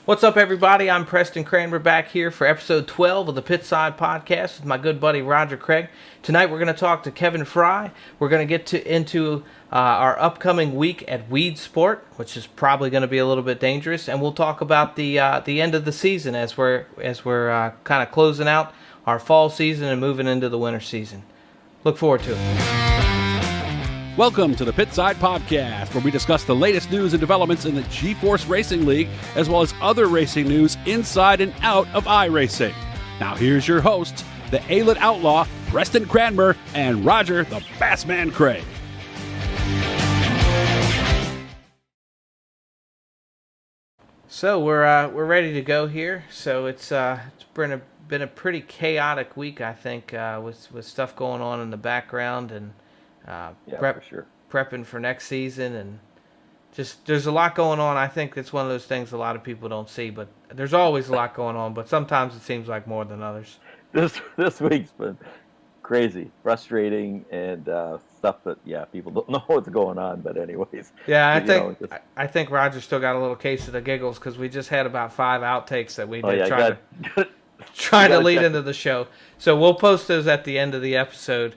What's up, everybody? I'm Preston Cranmer back here for episode 12 of the Pitside podcast with my good buddy Roger Craig. Tonight we're going to talk to Kevin Fry. We're going to get into our upcoming week at Weed Sport, which is probably going to be a little bit dangerous, and we'll talk about the end of the season as we're kind of closing out our fall season and moving into the winter season. Look forward to it. Welcome to the Pitside Podcast, where we discuss the latest news and developments in the G-Force Racing League, as well as other racing news inside and out of iRacing. Now here's your hosts, the A-Lit Outlaw, Preston Cranmer, and Roger, the Bassman Craig. So we're ready to go here. So it's been a pretty chaotic week, I think, with stuff going on in the background and for sure. Prepping for next season, and just there's a lot going on. I think it's one of those things a lot of people don't see, but there's always a lot going on, but sometimes it seems like more than others. This week's been crazy, frustrating, and stuff that people don't know what's going on. But anyways, I think Roger still got a little case of the giggles because we just had about 5 outtakes that we did trying to lead into the show. So we'll post those at the end of the episode.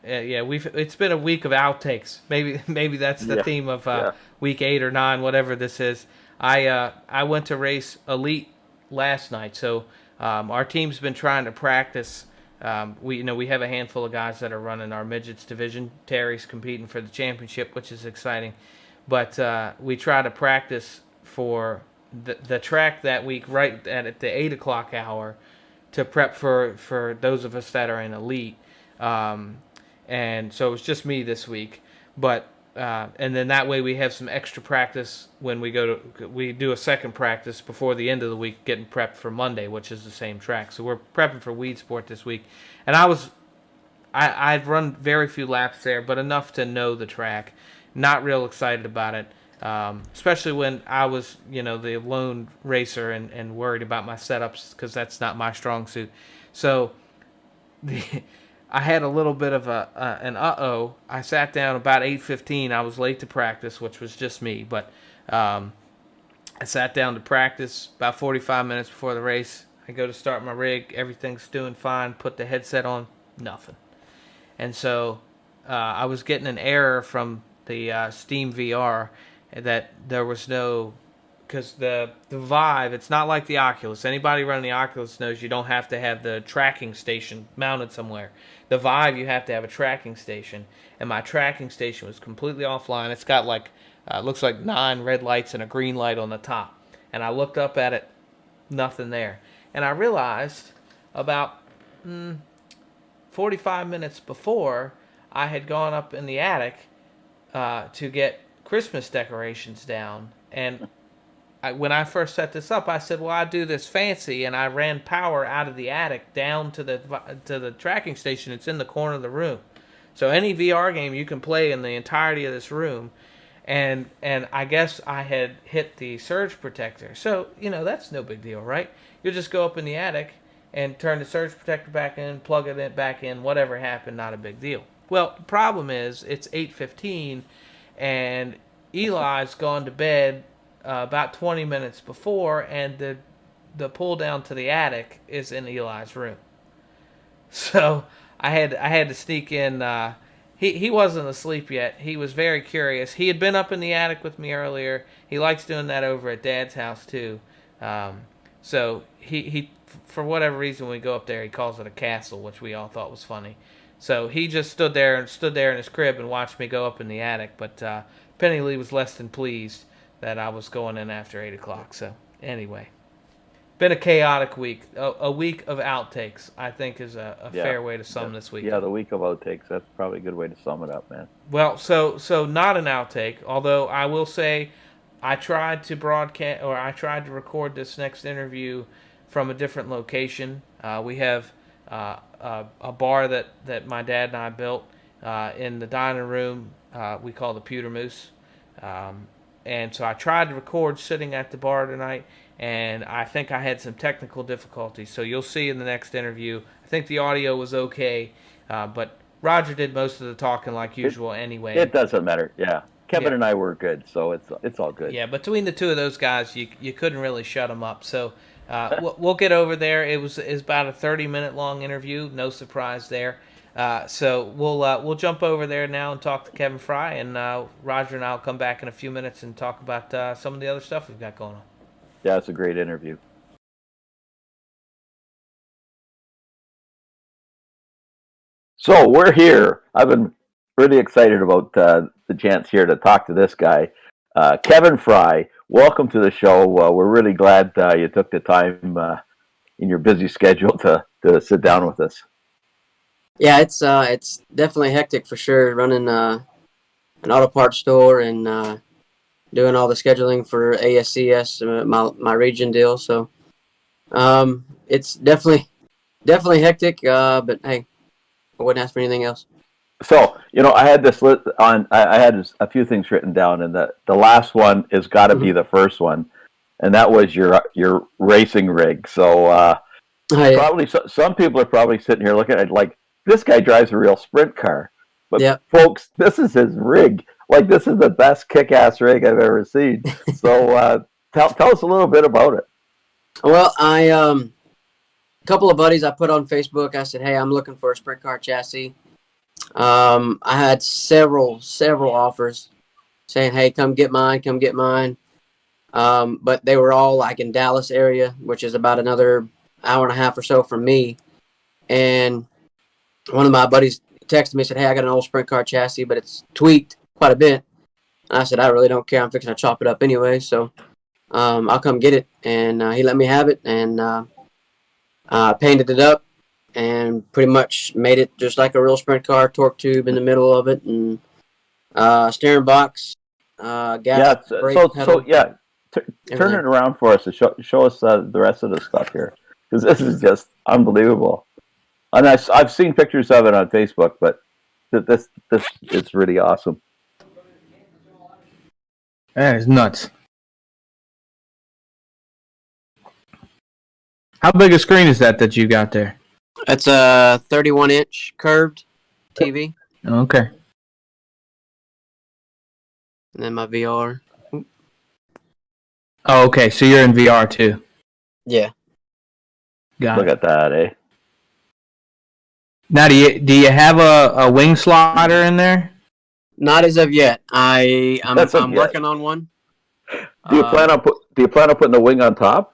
It's been a week of outtakes. Maybe that's the theme of week 8 or 9, whatever this is. I went to race Elite last night, so our team's been trying to practice. We have a handful of guys that are running our midgets division. Terry's competing for the championship, which is exciting. But we try to practice for the track that week right at the 8 o'clock hour to prep for those of us that are in Elite. And so it was just me this week, but and then that way we have some extra practice when we do a second practice before the end of the week, getting prepped for Monday, which is the same track. So we're prepping for Weed Sport this week, and I'd run very few laps there, but enough to know the track. Not real excited about it, especially when I was the lone racer and worried about my setups because that's not my strong suit. So I had a little bit of an uh-oh. I sat down about 8:15. I was late to practice, which was just me. But I sat down to practice about 45 minutes before the race. I go to start my rig. Everything's doing fine. Put the headset on. Nothing. And so I was getting an error from the Steam VR that there was no... Because the Vive, it's not like the Oculus. Anybody running the Oculus knows you don't have to have the tracking station mounted somewhere. The Vive, you have to have a tracking station. And my tracking station was completely offline. It's got looks like 9 red lights and a green light on the top. And I looked up at it, nothing there. And I realized about 45 minutes before, I had gone up in the attic to get Christmas decorations down. And when I first set this up, I said, well, I do this fancy, and I ran power out of the attic down to the tracking station. It's in the corner of the room. So any VR game you can play in the entirety of this room, and I guess I had hit the surge protector. So, that's no big deal, right? You'll just go up in the attic and turn the surge protector back in, plug it back in, whatever happened, not a big deal. Well, the problem is it's 8:15, and Eli's gone to bed about 20 minutes before, and the pull down to the attic is in Eli's room. So I had to sneak in. He wasn't asleep yet. He was very curious. He had been up in the attic with me earlier. He likes doing that over at Dad's house too. So he for whatever reason, when we go up there, he calls it a castle, which we all thought was funny. So he just stood there in his crib and watched me go up in the attic. But Penny Lee was less than pleased that I was going in after 8 o'clock. So, anyway. Been a chaotic week. A week of outtakes, I think, is a fair way to sum this week. Yeah, the week of outtakes. That's probably a good way to sum it up, man. Well, so not an outtake, although I will say I tried to record this next interview from a different location. We have a bar that my dad and I built in the dining room we call the Pewter Moose. And so I tried to record sitting at the bar tonight, and I think I had some technical difficulties. So you'll see in the next interview. I think the audio was okay, but Roger did most of the talking like usual anyway. It doesn't matter, yeah. Kevin and I were good, so it's all good. Yeah, between the two of those guys, you couldn't really shut them up. So we'll get over there. It was about a 30-minute long interview. No surprise there. So we'll jump over there now and talk to Kevin Fry, and Roger and I'll come back in a few minutes and talk about some of the other stuff we've got going on. Yeah, it's a great interview. So we're here. I've been really excited about the chance here to talk to this guy, Kevin Fry. Welcome to the show. We're really glad you took the time in your busy schedule to sit down with us. Yeah, it's definitely hectic for sure. Running an auto parts store and doing all the scheduling for ASCS, my region deal. So it's definitely hectic. But hey, I wouldn't ask for anything else. So, I had this list on. I had a few things written down, and the last one has got to be the first one, and that was your racing rig. So, probably some people are probably sitting here looking at it like, this guy drives a real sprint car. But folks, this is his rig. Like, this is the best kick-ass rig I've ever seen. So, tell us a little bit about it. Well, a couple of buddies I put on Facebook. I said, hey, I'm looking for a sprint car chassis. I had several offers saying, hey, come get mine. But they were all like in Dallas area, which is about another hour and a half or so from me. And one of my buddies texted me and said, hey, I got an old sprint car chassis, but it's tweaked quite a bit. And I said, I really don't care. I'm fixing to chop it up anyway. So I'll come get it. And he let me have it, and painted it up and pretty much made it just like a real sprint car, torque tube in the middle of it, and steering box, gas, brake, pedal. Turn it around for us to show us the rest of the stuff here, because this is just unbelievable. And I've seen pictures of it on Facebook, but this is really awesome. That is nuts. How big a screen is that you got there? It's a 31-inch curved TV. Okay. And then my VR. Oh, okay. So you're in VR too. Yeah. Look at that, eh? Now, do you have a wing slider in there? Not as of yet. I'm working on one. Do you plan on putting the wing on top?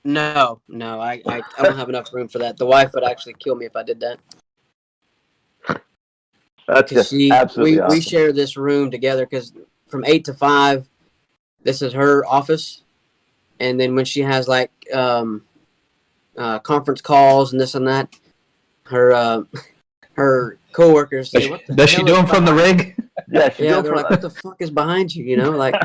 No. I don't have enough room for that. The wife would actually kill me if I did that. That's just absolutely awesome. We share this room together because from 8 to 5, this is her office, and then when she has like conference calls and this and that, her coworkers say, "What the does she do them from the rig?" Yeah, they're like, "What the fuck is behind you?" Like,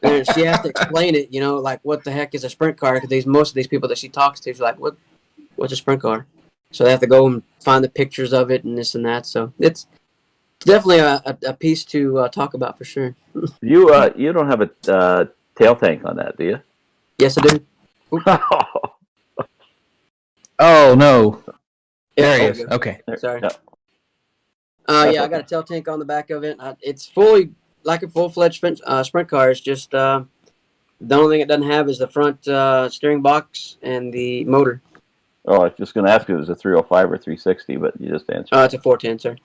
and she has to explain it. Like, what the heck is a sprint car? Because most of these people that she talks to, she's like, "What's a sprint car?" So they have to go and find the pictures of it and this and that. So it's definitely a piece to talk about for sure. You don't have a tail tank on that, do you? Yes, I do. Oh no. There he is. Okay. Sorry. No. Yeah, I got a tail tank on the back of it. It's fully like a full-fledged sprint car. It's just the only thing it doesn't have is the front steering box and the motor. Oh, I was just going to ask if it was a 305 or 360, but you just answered. It's a 410, sir.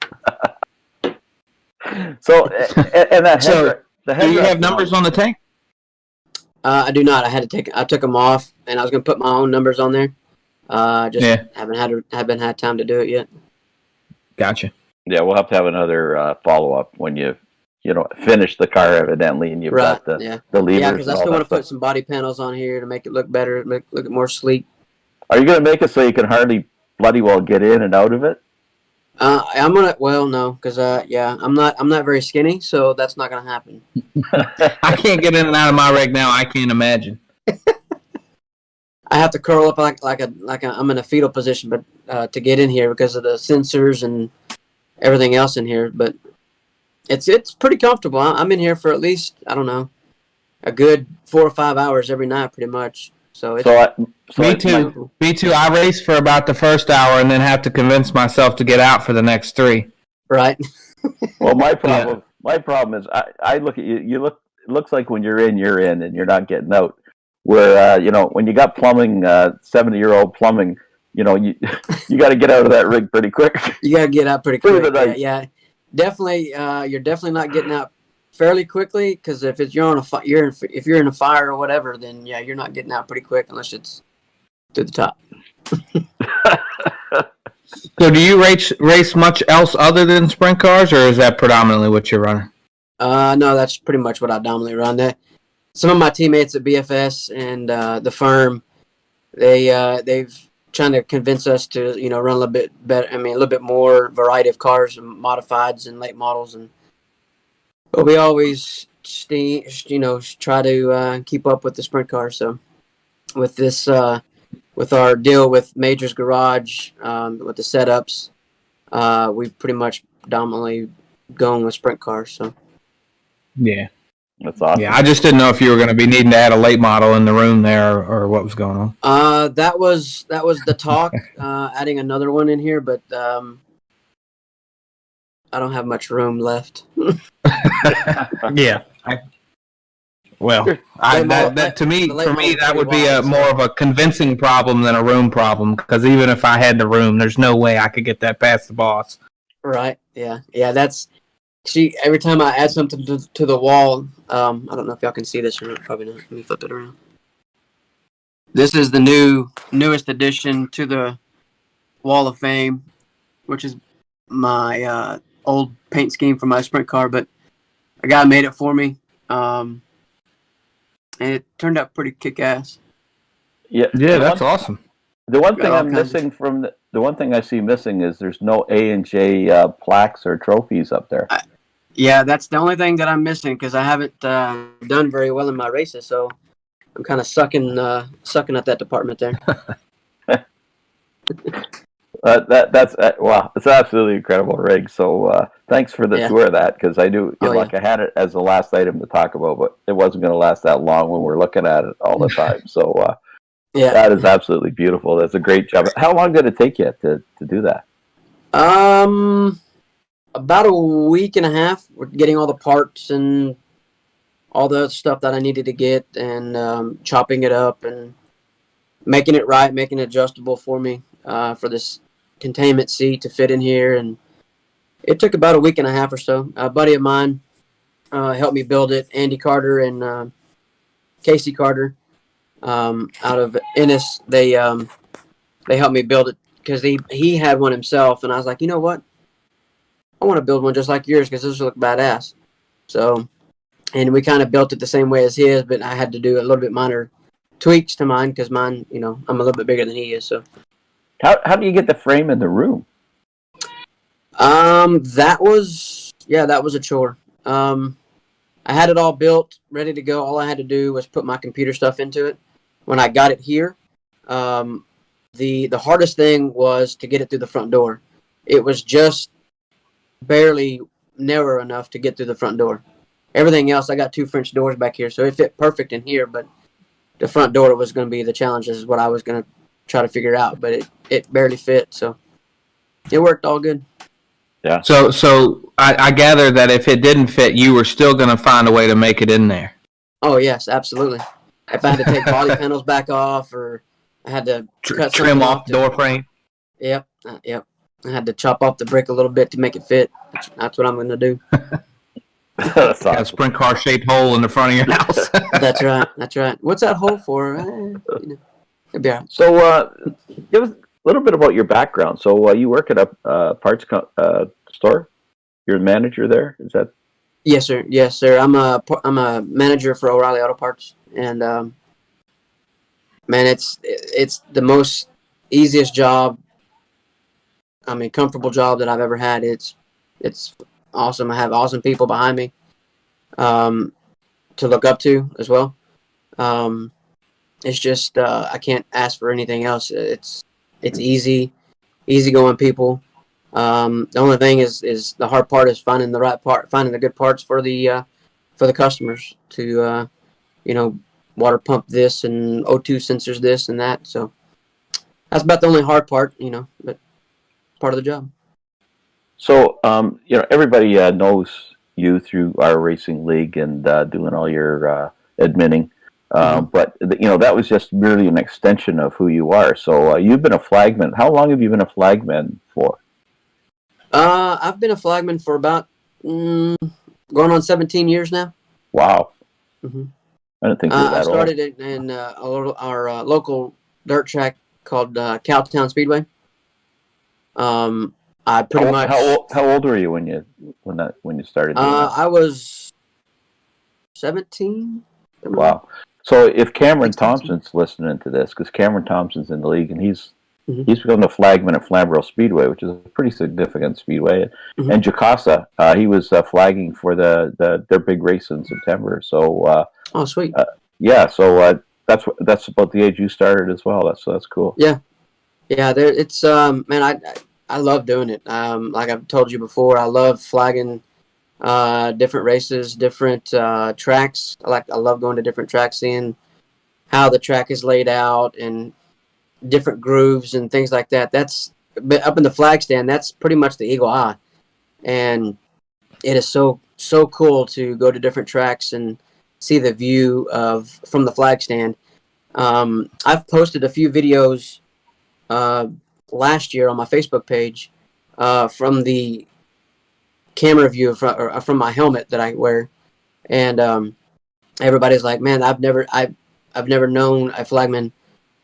So, and that do you have numbers on the tank? I do not. I took them off, and I was going to put my own numbers on there. Haven't had time to do it yet. Gotcha. Yeah, we'll have to have another follow-up when you finish the car evidently, and you've got the levers. Yeah, because I still want to put some body panels on here to make it look better, look more sleek. Are you going to make it so you can hardly bloody well get in and out of it? I'm gonna. Well, no, because I'm not very skinny, so that's not gonna happen. I can't get in and out of my rig now. I can't imagine. I have to curl up like I'm in a fetal position, but to get in here because of the sensors and everything else in here. But it's pretty comfortable. I'm in here for at least, I don't know, a good 4 or 5 hours every night, pretty much. So me too. I race for about the first hour and then have to convince myself to get out for the next 3. Right. Well, my problem My problem is I look at you. It looks like when you're in, and you're not getting out. Where when you got plumbing, 70-year-old plumbing, you got to get out of that rig pretty quick. You got to get out pretty quick. Yeah, definitely. You're definitely not getting out fairly quickly, because if you're in a fire or whatever, then yeah, you're not getting out pretty quick unless it's to the top. So do you race much else other than sprint cars, or is that predominantly what you're running? No, that's pretty much what I dominantly run. Some of my teammates at BFS and the firm, they've trying to convince us to run a little bit better. I mean, a little bit more variety of cars and modifieds and late models, but we always try to keep up with the sprint cars. So with this. With our deal with Major's Garage, with the setups, we've pretty much dominantly going with sprint cars. So, yeah, that's awesome. Yeah, I just didn't know if you were going to be needing to add a late model in the room there, or what was going on. That was the talk, adding another one in here, but I don't have much room left. Yeah. That to me, that would be more of a convincing problem than a room problem. Because even if I had the room, there's no way I could get that past the boss. Right? Yeah. That's. See, every time I add something to the wall, I don't know if y'all can see this or not. Probably not. Let me flip it around. This is the newest addition to the Wall of Fame, which is my old paint scheme for my sprint car, but a guy made it for me. And it turned out pretty kick-ass. Yeah, that's awesome. The one thing I'm missing from the one thing I see missing is there's no A&J plaques or trophies up there. Yeah, that's the only thing that I'm missing, because I haven't done very well in my races, so I'm kind of sucking at that department there. That's wow! It's an absolutely incredible rig. So thanks for the tour of that, because I do I had it as the last item to talk about, but it wasn't going to last that long when we're looking at it all the time. So that is absolutely beautiful. That's a great job. How long did it take you to do that? About a week and a half. We're getting all the parts and all the stuff that I needed to get, and chopping it up and making it right, making it adjustable for me for this containment seat to fit in here. And it took about a week and a half or so. A buddy of mine helped me build it, Andy Carter and Casey Carter out of Ennis. They helped me build it because he had one himself, and I was like, you know what? I want to build one just like yours because this will look badass. So, and we kind of built it the same way as his, but I had to do a little bit minor tweaks to mine because mine, I'm a little bit bigger than he is. So, how do you get the frame in the room? That was a chore. I had it all built, ready to go. All I had to do was put my computer stuff into it. When I got it here, the hardest thing was to get it through the front door. It was just barely narrow enough to get through the front door. Everything else, I got 2 French doors back here, so it fit perfect in here, but the front door was going to be the challenge. This is what I was going to try to figure out, but it barely fit, so it worked all good. Yeah. So I gather that if it didn't fit, you were still going to find a way to make it in there. Oh, yes, absolutely. If I had to take body panels back off, or I had to trim off the door frame. Yep. I had to chop off the brick a little bit to make it fit. That's what I'm going to do. That's awesome. A sprint car shaped hole in the front of your house. That's right. What's that hole for? It'll be all right. So, give us a little bit about your background. So, you work at a parts store. You're a manager there. Is that? Yes, sir. I'm a manager for O'Reilly Auto Parts, and man, it's the most easiest job. I mean, comfortable job that I've ever had. It's awesome. I have awesome people behind me to look up to as well. It's just I can't ask for anything else. It's easygoing people. The only thing is the hard part is finding the right part, finding the good parts for the customers to water pump this and O2 sensors this and that. So that's about the only hard part, but part of the job. So everybody knows you through our racing league and doing all your admitting. But that was just merely an extension of who you are. So you've been a flagman. How long have you been a flagman for? I've been a flagman for about going on 17 years now. Wow. Mm-hmm. I didn't think you were that I started old. it in our local dirt track called Cowtown Speedway. I pretty much. How old were you when you started doing that? I was 17. Wow. So if Cameron Thompson's listening to this, because Cameron Thompson's in the league and he's become the flagman at Flamborough Speedway, which is a pretty significant speedway, and Jacasa, he was flagging for their big race in September. So oh, sweet. Yeah. So that's about the age you started as well. That's cool. Yeah. It's man, I love doing it. Like I've told you before, I love flagging different races, different tracks. I love going to different tracks, seeing how the track is laid out and different grooves and things like that. That's up in the flag stand. That's pretty much the eagle eye, and it is so cool to go to different tracks and see the view from the flag stand. I've posted a few videos last year on my Facebook page from the camera view from my helmet that I wear, and everybody's like, "Man, I've never known a flagman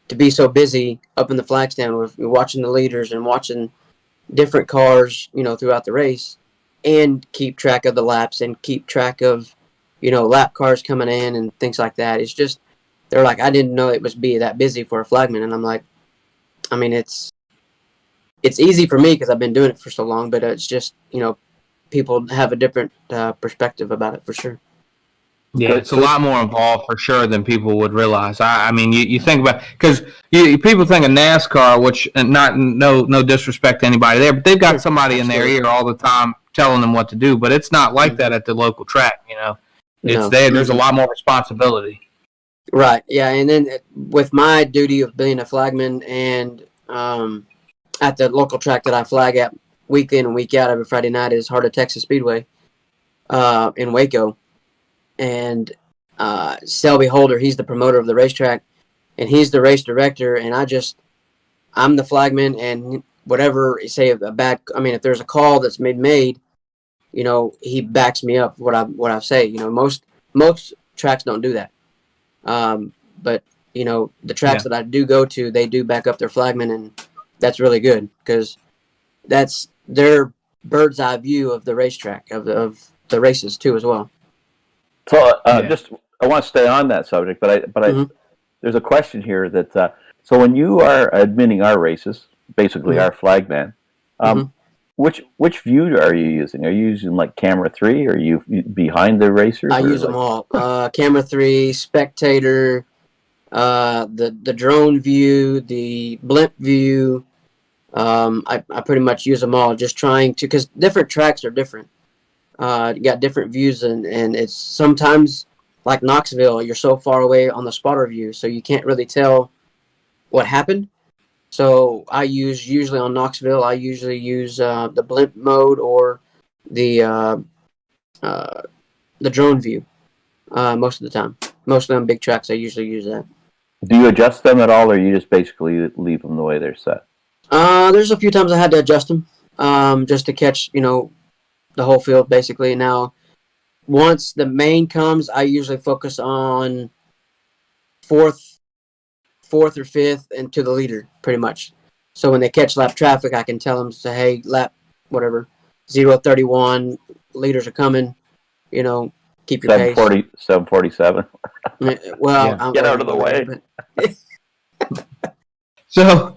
to be so busy up in the flag stand with watching the leaders and watching different cars, throughout the race, and keep track of the laps and keep track of, lap cars coming in and things like that." It's just, they're like, I didn't know it was be that busy for a flagman, and I'm like, I mean, it's easy for me because I've been doing it for so long, but it's just, people have a different perspective about it for sure. Yeah, it's a lot more involved for sure than people would realize. I mean, you think about, because people think of NASCAR, which no disrespect to anybody there, but they've got somebody in their ear all the time telling them what to do. But it's not like that at the local track. It's there's a lot more responsibility. Right. Yeah, and then with my duty of being a flagman and at the local track that I flag at week in and week out every Friday night is Heart of Texas Speedway in Waco. And Selby Holder, he's the promoter of the racetrack, and he's the race director, and I'm the flagman, and whatever, say if there's a call that's made, he backs me up what I say. Most tracks don't do that. But the tracks that I do go to, they do back up their flagman, and that's really good because that's their bird's eye view of the racetrack, of the races too as well. So I want to stay on that subject, but I there's a question here that so when you are admitting our races, basically our flagman, which view are you using? Are you using like camera 3? Or are you behind the racers? I use them all. Camera 3, spectator, the drone view, the blimp view. I pretty much use them all, just trying to, because different tracks are different. You got different views, and it's sometimes like Knoxville, you're so far away on the spotter view, so you can't really tell what happened. So usually on Knoxville, I usually use the blimp mode or the drone view most of the time. Most of them big tracks, I usually use that. Do you adjust them at all, or you just basically leave them the way they're set? There's a few times I had to adjust them just to catch, the whole field basically. Now, once the main comes, I usually focus on fourth or fifth and to the leader pretty much. So when they catch lap traffic, I can tell them, say, hey, lap whatever 031, leaders are coming, keep your pace. 747. Well, get out of the way. So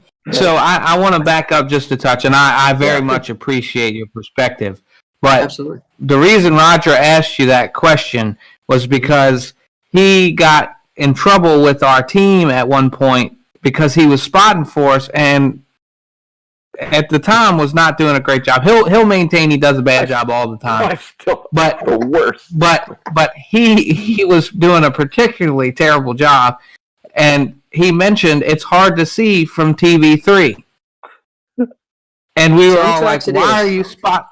I want to back up just a touch, and I very much appreciate your perspective. But absolutely, the reason Roger asked you that question was because he got in trouble with our team at one point because he was spotting for us, and at the time was not doing a great job. He'll maintain he does a bad job all the time, but the worst. But he was doing a particularly terrible job, and he mentioned it's hard to see from TV3, and we were all like, "Why are you spot?"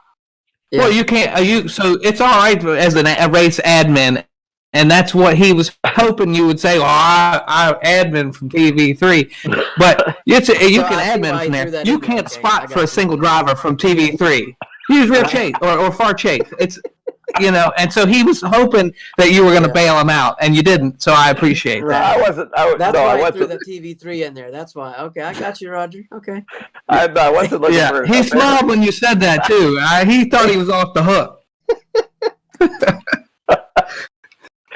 Yeah. Well, you can't. So it's all right as a race admin, and that's what he was hoping you would say. Well, I admin from TV3, but you can admin from there. You can't spot for a single driver from TV3. Use rear chase or far chase. It's and so he was hoping that you were going to bail him out, and you didn't. So I appreciate that. I wasn't. That's no, why I I threw wasn't. the TV3 in there. That's why. Okay, I got you, Roger. Okay. I wasn't looking for. He smiled when you said that too. He thought he was off the hook.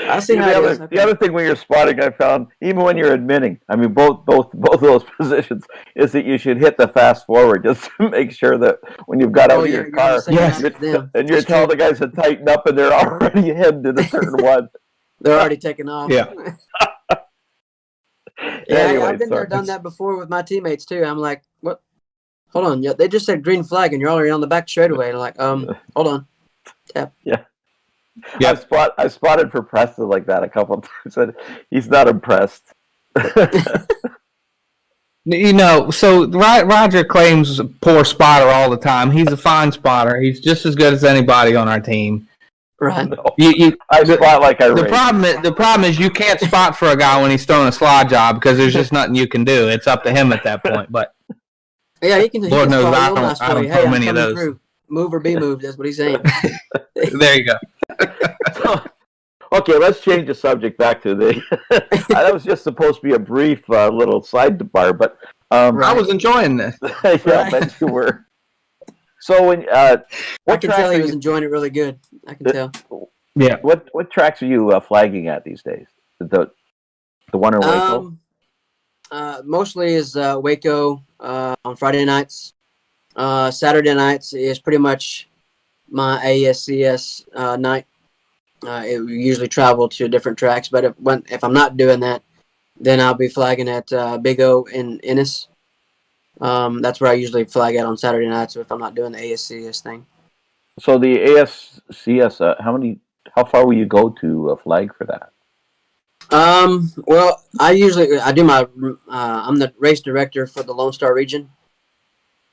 I see how it is. Okay. The other thing when you're spotting, I found, even when you're admitting, I mean, both of those positions, is that you should hit the fast forward just to make sure that when you've got out of your car, and you're telling the guys to tighten up, and they're already heading to the turn one. They're already taking off. Yeah. Anyway, I've been there, done that before with my teammates too. I'm like, what? Hold on. They just said green flag, and you're already on the back straightaway. And I'm like, hold on. Tap. Yeah. I spotted for Preston like that a couple of times, and he's not impressed. So Roger claims poor spotter all the time. He's a fine spotter. He's just as good as anybody on our team. Right. No, I spot like I race. The problem is you can't spot for a guy when he's throwing a slot job because there's just nothing you can do. It's up to him at that point. But yeah, he can. Lord knows I don't hey, many of those. Through. Move or be moved. That's what he's saying. There you go. Okay, let's change the subject back to the. That was just supposed to be a brief little sidebar, but I was enjoying this. Yeah, I bet you were. So when I can tell he was enjoying it really good. I can tell. Yeah. What tracks are you flagging at these days? The one in Waco. Mostly is Waco on Friday nights. Saturday nights is pretty much my ASCS night. We usually travel to different tracks, but if I'm not doing that, then I'll be flagging at Big O in Ennis. That's where I usually flag at on Saturday nights if I'm not doing the ASCS thing. So the ASCS, how far will you go to flag for that? Well, I do my I'm the race director for the Lone Star region,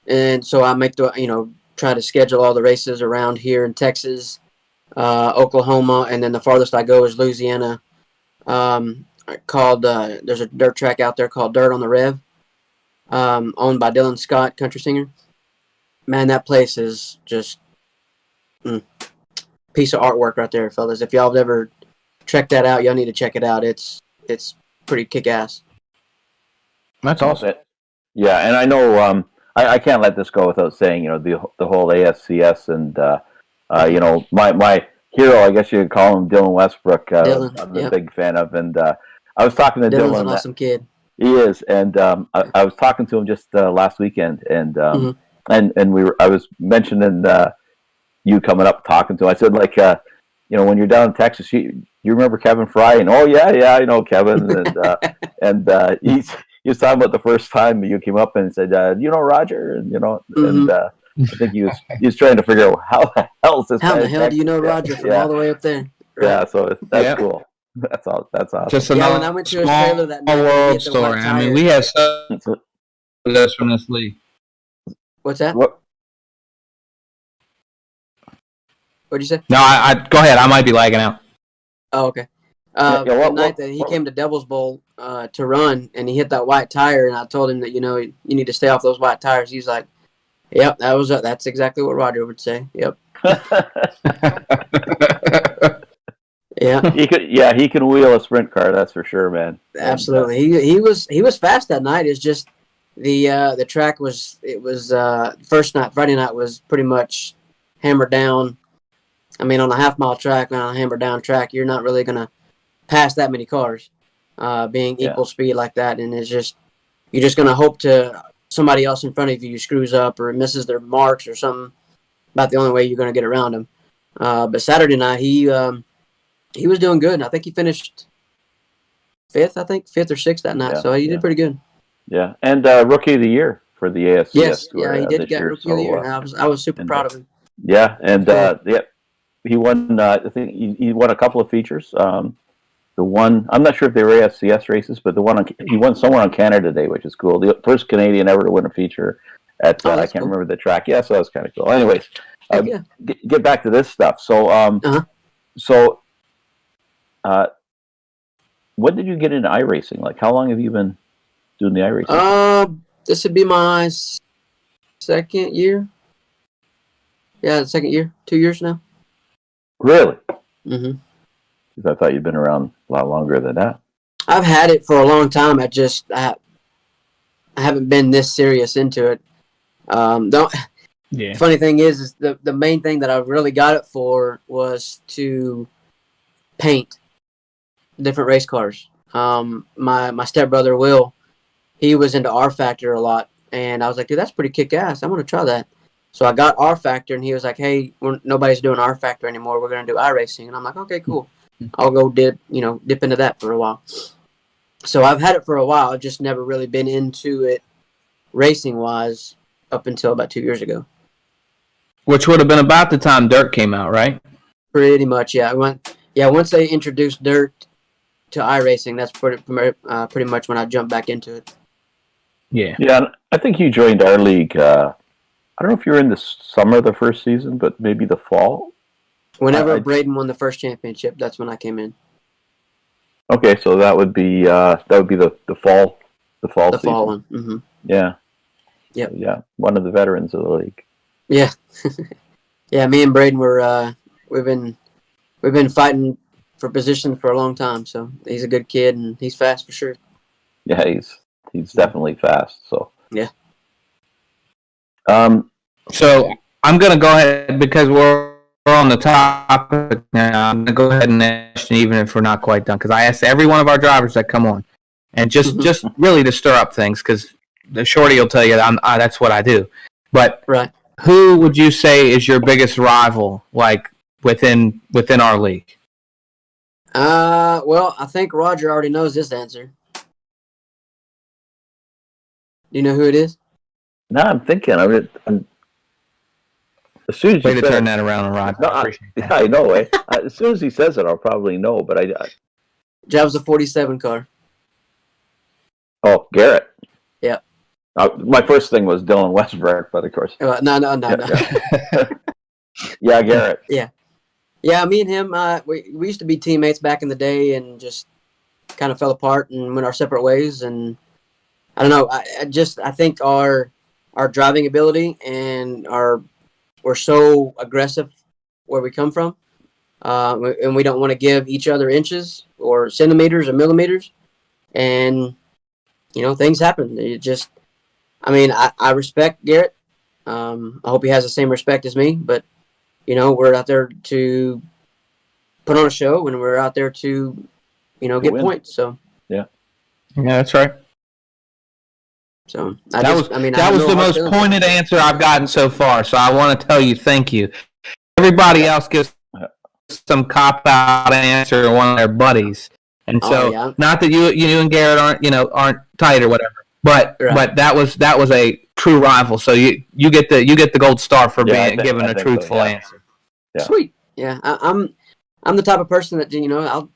and so I make try to schedule all the races around here in Texas, Oklahoma, and then the farthest I go is Louisiana. There's a dirt track out there called Dirt on the Rev, owned by Dylan Scott, country singer. Man, that place is just piece of artwork right there, fellas. If y'all have ever checked that out, y'all need to check it out. It's pretty kick-ass. That's awesome. Yeah, and I know I can't let this go without saying, the whole ASCS and my hero, I guess you could call him Dylan Westbrook. Dylan, I'm a big fan of, and I was talking to Dylan. Dylan's an awesome kid. He is, and I was talking to him just last weekend, and I was mentioning you coming up talking to him. I said, when you're down in Texas, you remember Kevin Fry? And yeah, I know Kevin, and he was talking about the first time you came up and said, you know Roger, and and I think he was trying to figure out how the hell is this. How the hell do you know Roger from all the way up there? Right. Yeah, so that's cool. That's awesome. Just when I went to his trailer that night, world story. I mean, we have some from this league. What's that? What'd you say? No, I go ahead. I might be lagging out. Oh, okay. The night that he came to Devil's Bowl to run, and he hit that white tire, and I told him that you need to stay off those white tires. He's like, "Yep, that's exactly what Roger would say." Yep. Yeah. He can wheel a sprint car, that's for sure, man. Absolutely. He was fast that night. It's just the track first night, Friday night was pretty much hammered down. I mean, on a half-mile track, on a hammered down track, you're not really gonna pass that many cars, being equal speed like that, and you're just gonna hope to somebody else in front of you screws up or misses their marks or something. About the only way you're gonna get around him. But Saturday night, he was doing good. And I think he finished fifth or sixth that night. So he did pretty good. Yeah, and Rookie of the Year for the ASCS. Yes, tour, he did get Rookie of the Year. And I was super proud of him. Yeah, and he won. I think he won a couple of features. The one, I'm not sure if they were ASCS races, but he won somewhere on Canada Day, which is cool. The first Canadian ever to win a feature at I can't remember the track. Yeah, so that was kind of cool. Anyways, Yeah. Get back to this stuff. So, when did you get into iRacing? Like, how long have you been doing the iRacing? This would be my second year. Yeah, the second year. 2 years now. Really? Mm-hmm. I thought you'd been around a lot longer than that. I've had it for a long time. I haven't been this serious into it. Funny thing is the main thing that I really got it for was to paint different race cars. My stepbrother Will, he was into R Factor a lot, and I was like, dude, that's pretty kick ass. I'm gonna try that. So I got R Factor, and he was like, hey, nobody's doing R Factor anymore. We're gonna do iRacing, and I'm like, okay, cool. I'll go dip into that for a while. So I've had it for a while. I've just never really been into it racing wise up until about 2 years ago. Which would have been about the time Dirt came out, right? Pretty much, yeah. Once they introduced Dirt to iRacing, that's pretty much when I jumped back into it. Yeah. Yeah, I think you joined our league. I don't know if you were in the summer of the first season, but maybe the fall. Whenever Braden won the first championship, that's when I came in. Okay, so that would be the fall. The fall one. Mm-hmm. Yeah. Yep. Yeah. One of the veterans of the league. Yeah. Yeah, me and Braden were we've been fighting for position for a long time, so he's a good kid and he's fast for sure. Yeah, he's definitely fast, so. Yeah. So I'm gonna go ahead because we're on the topic now. I'm gonna go ahead and ask, even if we're not quite done, because I asked every one of our drivers that come on, and just really to stir up things, because the shorty will tell you that's what I do. But right, who would you say is your biggest rival, like within our league? Well, I think Roger already knows this answer. Do you know who it is? No, I'm thinking. I'm as soon as Way you to turn that around, Roger. No, I know. As soon as he says it, I'll probably know. But drives a 47 car. Oh, Garrett. Yeah. My first thing was Dylan Westbrook, but of course. No. Yeah, Garrett. Yeah, me and him, we used to be teammates back in the day, and just kind of fell apart and went our separate ways. And I don't know. I think our driving ability and we're so aggressive where we come from, and we don't want to give each other inches or centimeters or millimeters. And things happen. I respect Garrett. I hope he has the same respect as me. But we're out there to put on a show, and we're out there to get win. points. So yeah, that's right. So that was the most pointed answer I've gotten so far. So I want to tell you, thank you. Everybody else gives some cop out answer to one of their buddies, and so not that you and Garrett aren't tight or whatever, but that was a true rival. So you get the gold star for giving a truthful answer. Yeah. Sweet. Yeah, I'm the type of person that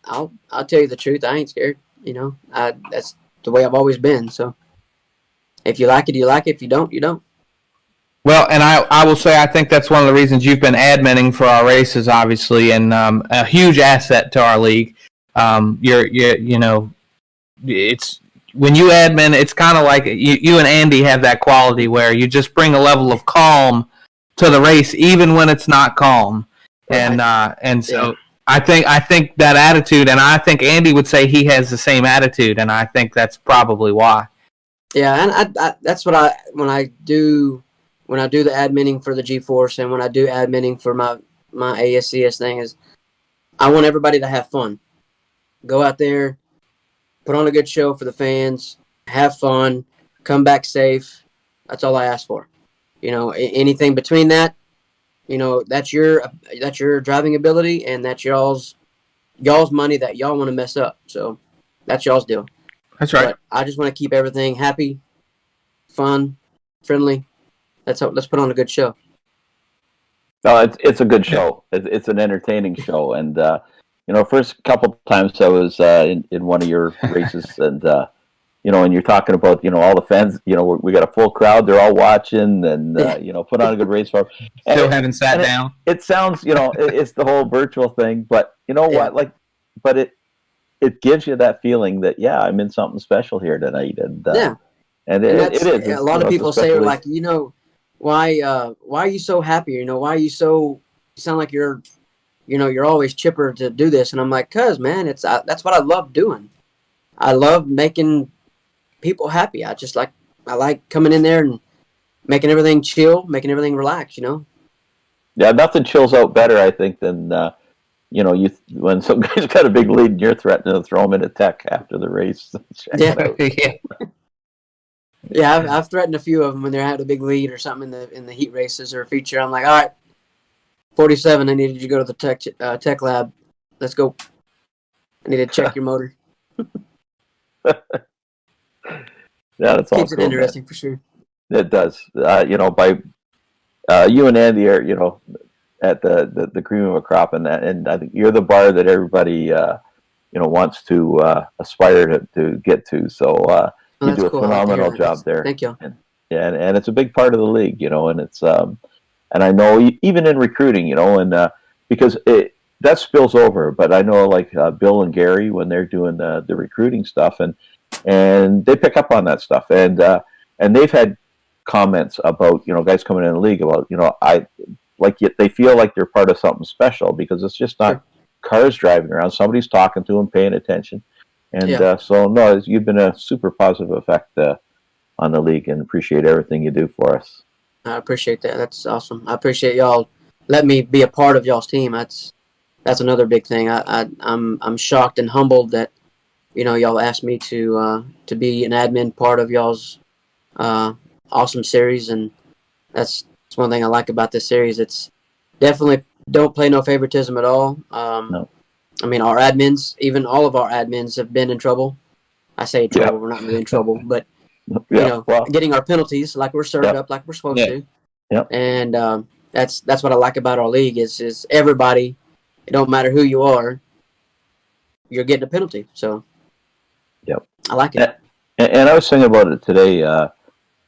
I'll tell you the truth. I ain't scared. That's the way I've always been. So. If you like it, you like it. If you don't, you don't. Well, and I will say I think that's one of the reasons you've been adminning for our races, obviously, and a huge asset to our league. It's when you admin, it's kind of like you and Andy have that quality where you just bring a level of calm to the race, even when it's not calm. Right. And so I think that attitude, and I think Andy would say he has the same attitude, and I think that's probably why. Yeah, and I that's what when I do the adminning for the G-Force, and when I do adminning for my ASCS thing, is I want everybody to have fun. Go out there, put on a good show for the fans, have fun, come back safe. That's all I ask for. Anything between that, that's your driving ability, and that's y'all's money that y'all want to mess up. So that's y'all's deal. That's right. But I just want to keep everything happy, fun, friendly. Let's put on a good show. No, it's a good show. It's an entertaining show, and first couple times I was in one of your races, and and you're talking about, all the fans, we got a full crowd, they're all watching and, put on a good race for them. Still haven't sat down. It sounds, it's the whole virtual thing, but you know what, but it gives you that feeling that, I'm in something special here tonight. And, and it is. A lot of people say, like, why are you so happy? Why are you so, you sound like you're always chipper to do this. And I'm like, cause man, that's what I love doing. I love making people happy. I like coming in there and making everything chill, making everything relax, Yeah, nothing chills out better, I think, than when some guy's got a big lead and you're threatening to throw him in a tech after the race. Yeah, I've threatened a few of them when they had a big lead or something in the heat races or feature. I'm like, all right, 47, I needed you to go to the tech lab. Let's go. I need to check your motor. Yeah, that's all. Keeps it interesting for sure. It does. By you and Andy are, at the cream of a crop, and I think you're the bar that everybody wants to aspire to get to. So you do a phenomenal job there. Thank you. And it's a big part of the league, and it's and I know even in recruiting, and because that spills over. But I know like Bill and Gary, when they're doing the recruiting stuff, and they pick up on that stuff, and they've had comments about guys coming in the league about they feel like they're part of something special because it's just not cars driving around. Somebody's talking to them, paying attention, and so no, you've been a super positive effect on the league, and appreciate everything you do for us. I appreciate that. That's awesome. I appreciate y'all letting me be a part of y'all's team. That's another big thing. I'm shocked and humbled that y'all asked me to be an admin part of y'all's awesome series, and that's one thing I like about this series. It's definitely don't play no favoritism at all. No. I mean, our admins, even all of our admins, have been in trouble. I say trouble, we're not really in trouble, but getting our penalties like we're served up like we're supposed to. Yep. And that's what I like about our league is everybody. It don't matter who you are, you're getting a penalty. So, I like it. And I was thinking about it today.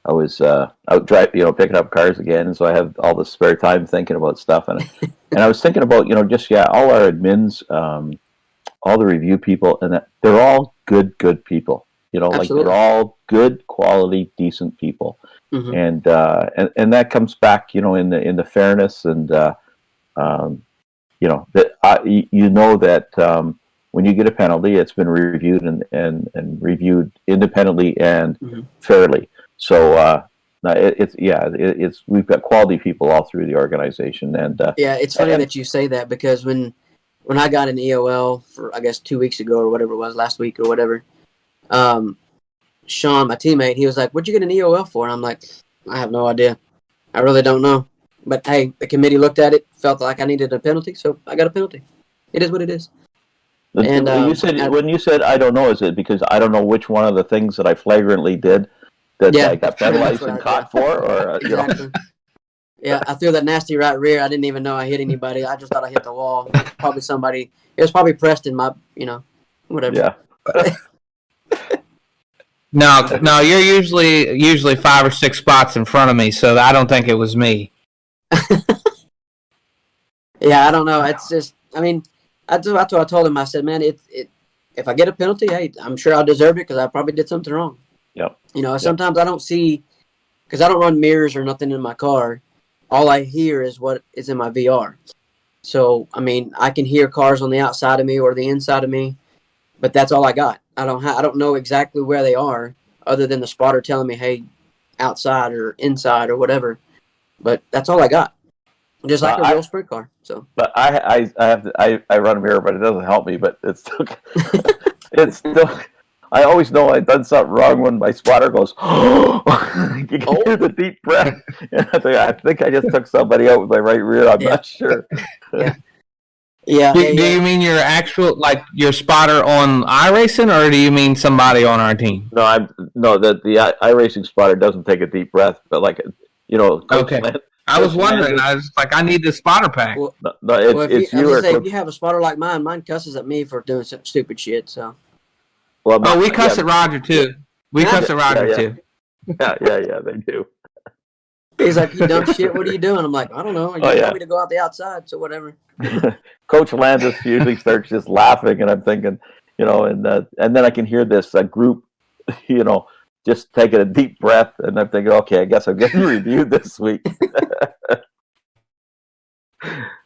I was out driving, picking up cars again, and so I have all this spare time thinking about stuff, and I was thinking about all our admins, all the review people, and that they're all good people. Like they're all good, quality, decent people, and that comes back, in the fairness and that when you get a penalty, it's been reviewed and reviewed independently and fairly. So we've got quality people all through the organization, and it's funny that you say that because when I got an EOL for I guess 2 weeks ago or whatever it was, last week or whatever, Sean, my teammate, he was like, "What'd you get an EOL for?" And I'm like, "I have no idea. I really don't know." But hey, the committee looked at it, felt like I needed a penalty, so I got a penalty. It is what it is. And when you said I don't know, is it because I don't know which one of the things that I flagrantly did that I got penalized and caught for, or exactly. Yeah, I threw that nasty right rear. I didn't even know I hit anybody. I just thought I hit the wall. Probably somebody. It was probably Preston. Whatever. Yeah. No, you're usually 5 or 6 spots in front of me, so I don't think it was me. Yeah, I don't know. It's just, I mean, that's what I told him. I said, man, if I get a penalty, hey, I'm sure I'll deserve it because I probably did something wrong. Yep. Sometimes I don't see, because I don't run mirrors or nothing in my car. All I hear is what is in my VR. So, I mean, I can hear cars on the outside of me or the inside of me, but that's all I got. I don't know exactly where they are other than the spotter telling me, hey, outside or inside or whatever. But that's all I got. Just like a real sprint car. So, but I run a mirror, but it doesn't help me. But it's still. I always know I've done something wrong when my spotter goes. You can hear the deep breath. And I think I just took somebody out with my right rear. I'm not sure. Yeah. Do you mean your actual your spotter on iRacing, or do you mean somebody on our team? No, the iRacing spotter doesn't take a deep breath, but Okay. I was wondering. I was like, I need this spotter pack. Well, if you have a spotter like mine cusses at me for doing some stupid shit. So. Well, we cuss at Roger too. We cuss at Roger too. Yeah, they do. He's like, "You dumb shit, what are you doing?" I'm like, "I don't know. You told me to go out the outside, so whatever." Coach Landis usually starts just laughing, and I'm thinking, and then I can hear this group, just taking a deep breath, and I'm thinking, okay, I guess I'm getting reviewed this week.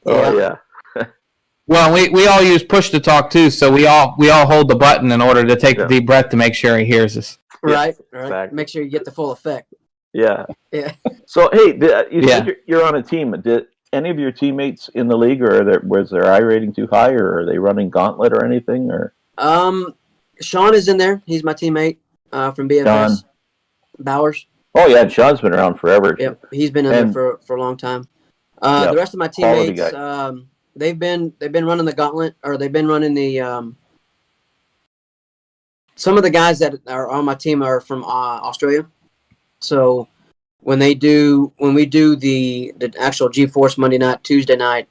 Oh yeah. Well, we all use push to talk too, so we all hold the button in order to take the deep breath to make sure he hears us. Right. Exactly. Make sure you get the full effect. Yeah. Yeah. So hey, you said you're on a team. Did any of your teammates in the league, or was their I rating too high, or are they running gauntlet or anything? Or Sean is in there. He's my teammate from BFS. Sean Bowers. Oh yeah, Sean's been around forever. Yep, he's been in there for a long time. The rest of my teammates, they've been running the gauntlet, or they've been running the. Some of the guys that are on my team are from Australia, so when we do the actual G-Force Monday night, Tuesday night,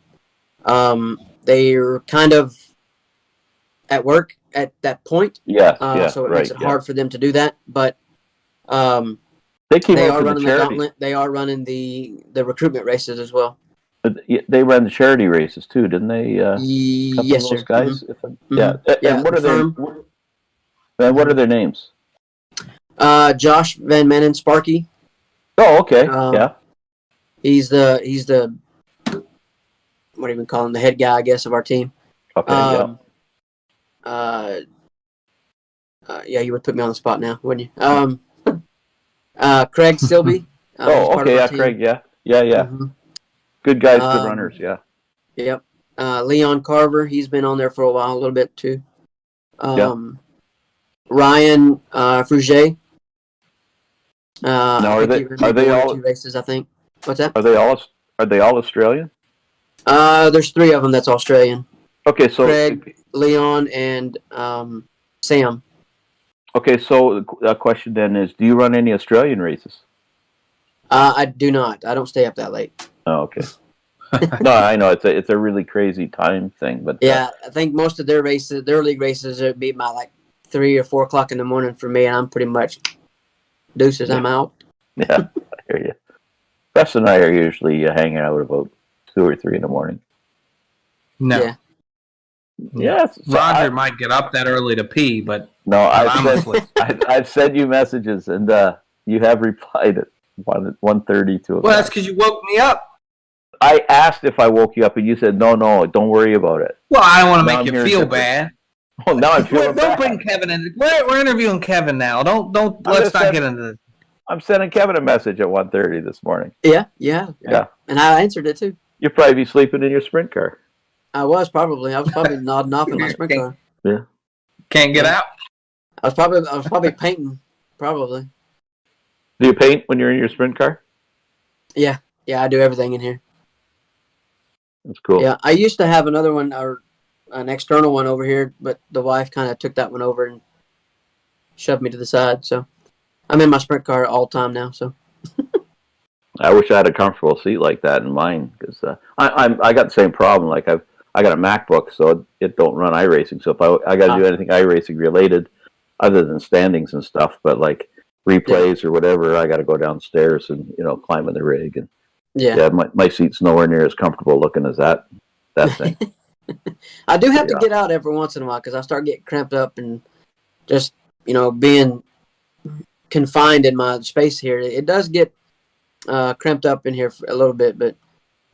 they're kind of at work at that point. So it makes it hard for them to do that, but they are running the gauntlet. They are running the recruitment races as well. But they ran the charity races too, didn't they? Yes, sir. Guys. Mm-hmm. Yeah. And what are what are their names? Josh Van Manen Sparky. Oh, okay. He's the what do you even call him? The head guy, I guess, of our team. Okay. You would put me on the spot now, wouldn't you? Craig Silby. Craig. Yeah. Mm-hmm. Good guys, good runners. Yeah. Yep. Leon Carver. He's been on there for a while, a little bit too. Ryan Fruget. Now, are they all 2 races? I think. What's that? Are they all Australian? There's 3 of them that's Australian. Okay, so Craig, Leon, and Sam. Okay, so a question then is: do you run any Australian races? I do not. I don't stay up that late. Oh, okay. No, I know it's a really crazy time thing, but I think most of their league races, would be by like 3 or 4 o'clock in the morning for me, and I'm pretty much deuces. I'm out. Yeah, I hear you. Preston and I are usually hanging out about 2 or 3 in the morning. No. Yeah. Yes. So Roger might get up that early to pee, but no, I've sent you messages, and you have replied at 1:30 to. Well, that's because you woke me up. I asked if I woke you up, and you said no, don't worry about it. Well, I don't want to make you feel bad. Oh, now I'm feeling bad. Don't bring Kevin in. We're interviewing Kevin now. Don't. Let's not get into this. I'm sending Kevin a message at 1:30 this morning. Yeah. And I answered it too. You'll probably be sleeping in your sprint car. I was probably nodding off in my sprint car. Yeah. Can't get out. I was probably painting. Probably. Do you paint when you're in your sprint car? Yeah, I do everything in here. That's cool. Yeah, I used to have another one, or an external one over here, but the wife kind of took that one over and shoved me to the side. So I'm in my sprint car all the time now. So I wish I had a comfortable seat like that in mine, because I got the same problem. Like I got a MacBook, so it don't run iRacing. So if I got to do anything iRacing related, other than standings and stuff, but like replays or whatever, I got to go downstairs and climb in the rig. And my seat's nowhere near as comfortable looking as that thing. I do have to get out every once in a while because I start getting cramped up and just being confined in my space here. It does get cramped up in here for a little bit, but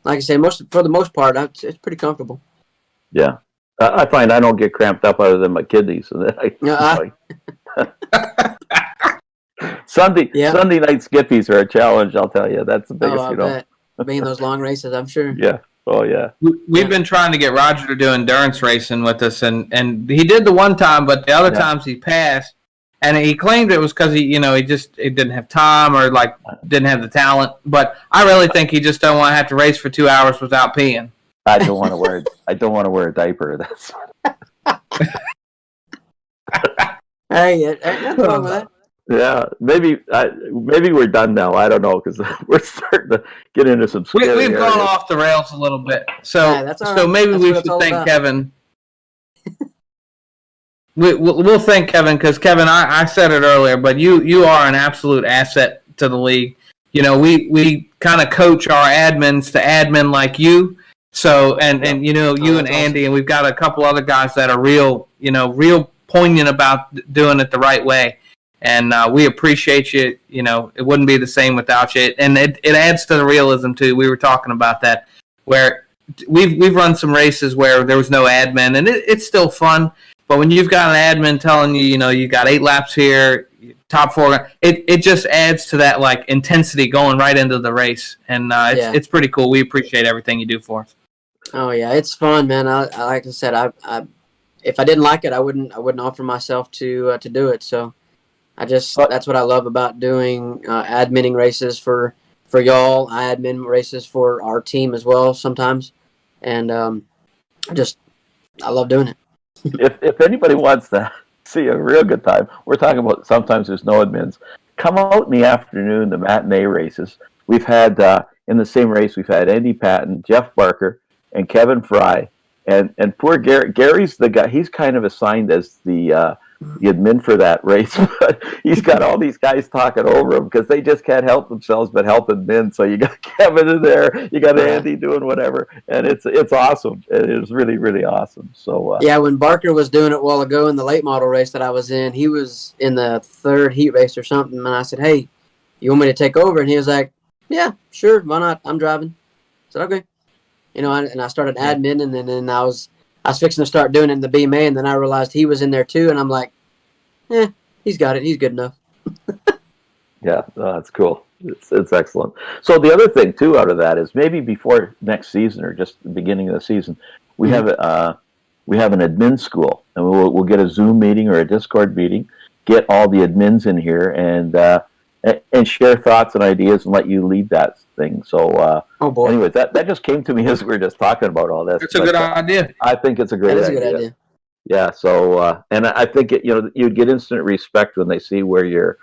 like I say, for the most part, it's pretty comfortable. Yeah, I find I don't get cramped up other than my kidneys. So Sunday night skippies are a challenge. I'll tell you, that's the biggest. Bet. Being those long races, I'm sure. Yeah. Oh yeah. We've been trying to get Roger to do endurance racing with us, and he did the one time, but the other times he passed, and he claimed it was because he didn't have time or like didn't have the talent. But I really think he just don't want to have to race for 2 hours without peeing. I don't want to wear a diaper. That's. Hey, nothing wrong with that. Yeah, maybe we're done now. I don't know, because we're starting to get into some. We've gone off the rails a little bit, so maybe we should thank Kevin. we'll thank Kevin, because Kevin, I said it earlier, but you are an absolute asset to the league. You know, we kind of coach our admins to admin like you. So and you know, you and Andy, awesome. And we've got a couple other guys that are real poignant about doing it the right way. And we appreciate you. You know, it wouldn't be the same without you. And it adds to the realism too. We were talking about that, where we've run some races where there was no admin, and it's still fun. But when you've got an admin telling you, you know, you got 8 laps here, top 4, it just adds to that like intensity going right into the race, and it's pretty cool. We appreciate everything you do for us. Oh yeah, it's fun, man. I like I said, I if I didn't like it, I wouldn't offer myself to do it. So that's what I love about doing adminning races for y'all. I admin races for our team as well sometimes, and I love doing it. If anybody wants to see a real good time, we're talking about sometimes there's no admins. Come out in the afternoon, the matinee races. We've had in the same race, we've had Andy Patton, Jeff Barker, and Kevin Fry, and poor Gary. Gary's the guy. He's kind of assigned as the admin for that race, but he's got all these guys talking over him because they just can't help themselves but help admin. So you got Kevin in there, you got Andy doing whatever, and it's awesome. It is really, really awesome. So when Barker was doing it a while ago in the late model race that I was in, he was in the 3rd heat race or something, and I said, "Hey, you want me to take over?" And he was like, "Yeah, sure, why not? I'm driving." I said, "Okay." You know, and I started admin, and then I was fixing to start doing it in the BMA, and then I realized he was in there too, and I'm like, he's got it. He's good enough. Yeah, that's cool. It's excellent. So the other thing too out of that is maybe before next season or just the beginning of the season, we have an admin school, and we'll get a Zoom meeting or a Discord meeting, get all the admins in here, and share thoughts and ideas and let you lead that thing. So, anyways, that just came to me as we were just talking about all this. It's a good idea. I think it's a great idea. That is a good idea. Yeah. So, and I think you'd get instant respect when they see where you're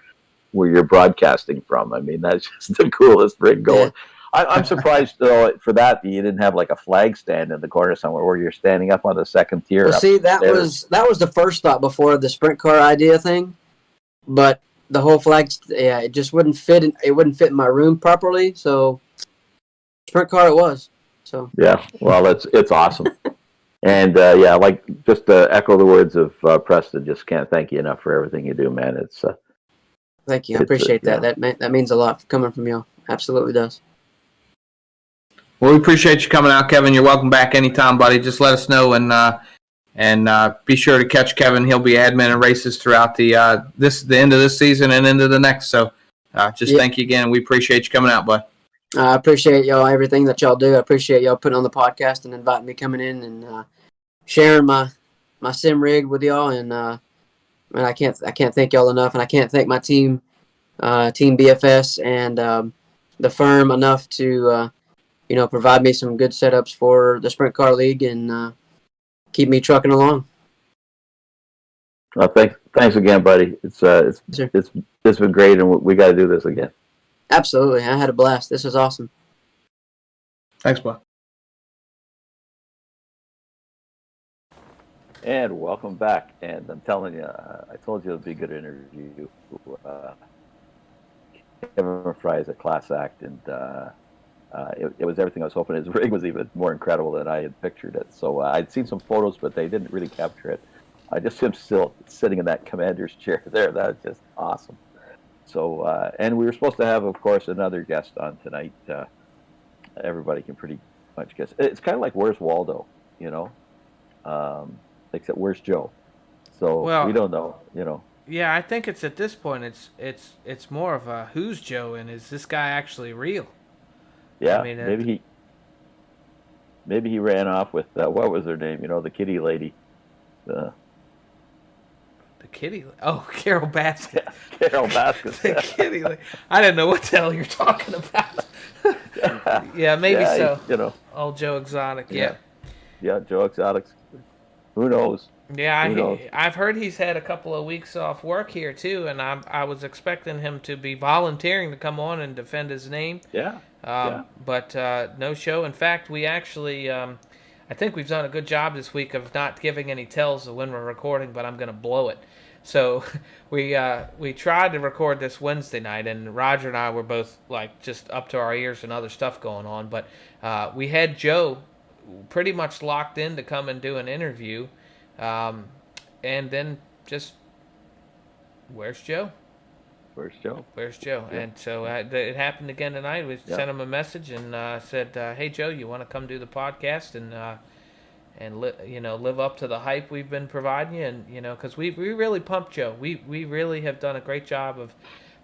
broadcasting from. I mean, that's just the coolest rig going. Yeah. I'm surprised though for that you didn't have like a flag stand in the corner somewhere where you're standing up on the second tier. Well, see, that was the first thought before the sprint car idea thing, but the whole flag, it just wouldn't fit. It wouldn't fit in my room properly. So, sprint car it was. So yeah, well, it's awesome, and like just to echo the words of Preston, just can't thank you enough for everything you do, man. It's thank you. I appreciate that. Yeah. That means a lot coming from y'all. Absolutely does. Well, we appreciate you coming out, Kevin. You're welcome back anytime, buddy. Just let us know, and be sure to catch Kevin. He'll be adminning races throughout the end of this season and into the next. So thank you again. We appreciate you coming out, bud. I appreciate y'all, everything that y'all do. I appreciate y'all putting on the podcast and inviting me coming in and sharing my sim rig with y'all. And I can't thank y'all enough, and I can't thank my team, Team BFS, and the firm enough to provide me some good setups for the Sprint Car League and keep me trucking along. Well, thanks again, buddy. It's been great, and we got to do this again. Absolutely, I had a blast. This was awesome. Thanks, bud. And welcome back. And I'm telling you, I told you it would be a good interview. Kevin Fry is a class act, and it was everything I was hoping. His rig was even more incredible than I had pictured it. So I'd seen some photos, but they didn't really capture it. I just him still sitting in that commander's chair there. That was just awesome. So, and we were supposed to have, of course, another guest on tonight. Everybody can pretty much guess. It's kind of like Where's Waldo, except Where's Joe? So we don't know, Yeah, I think it's at this point it's more of a who's Joe and is this guy actually real? Yeah, I mean, maybe he ran off with what was her name? The kitty lady. The kitty? Oh, Carol Baskin. Yeah, Carol Baskin. The kitty lady. I didn't know what the hell you're talking about. Yeah, maybe so. Old Joe Exotic. Yeah. Yeah, Joe Exotic. Who knows? Yeah, I've heard he's had a couple of weeks off work here too, and I was expecting him to be volunteering to come on and defend his name. Yeah. But no show. In fact, we actually, I I think we've done a good job this week of not giving any tells of when we're recording, but I'm going to blow it. So we tried to record this Wednesday night, and Roger and I were both like just up to our ears and other stuff going on. But we had Joe pretty much locked in to come and do an interview, and then just where's Joe? Where's Joe? Where's Joe? Yeah. And so it happened again tonight. We sent him a message and said, "Hey Joe, you want to come do the podcast and live up to the hype we've been providing you?" And because we really pumped Joe. We really have done a great job of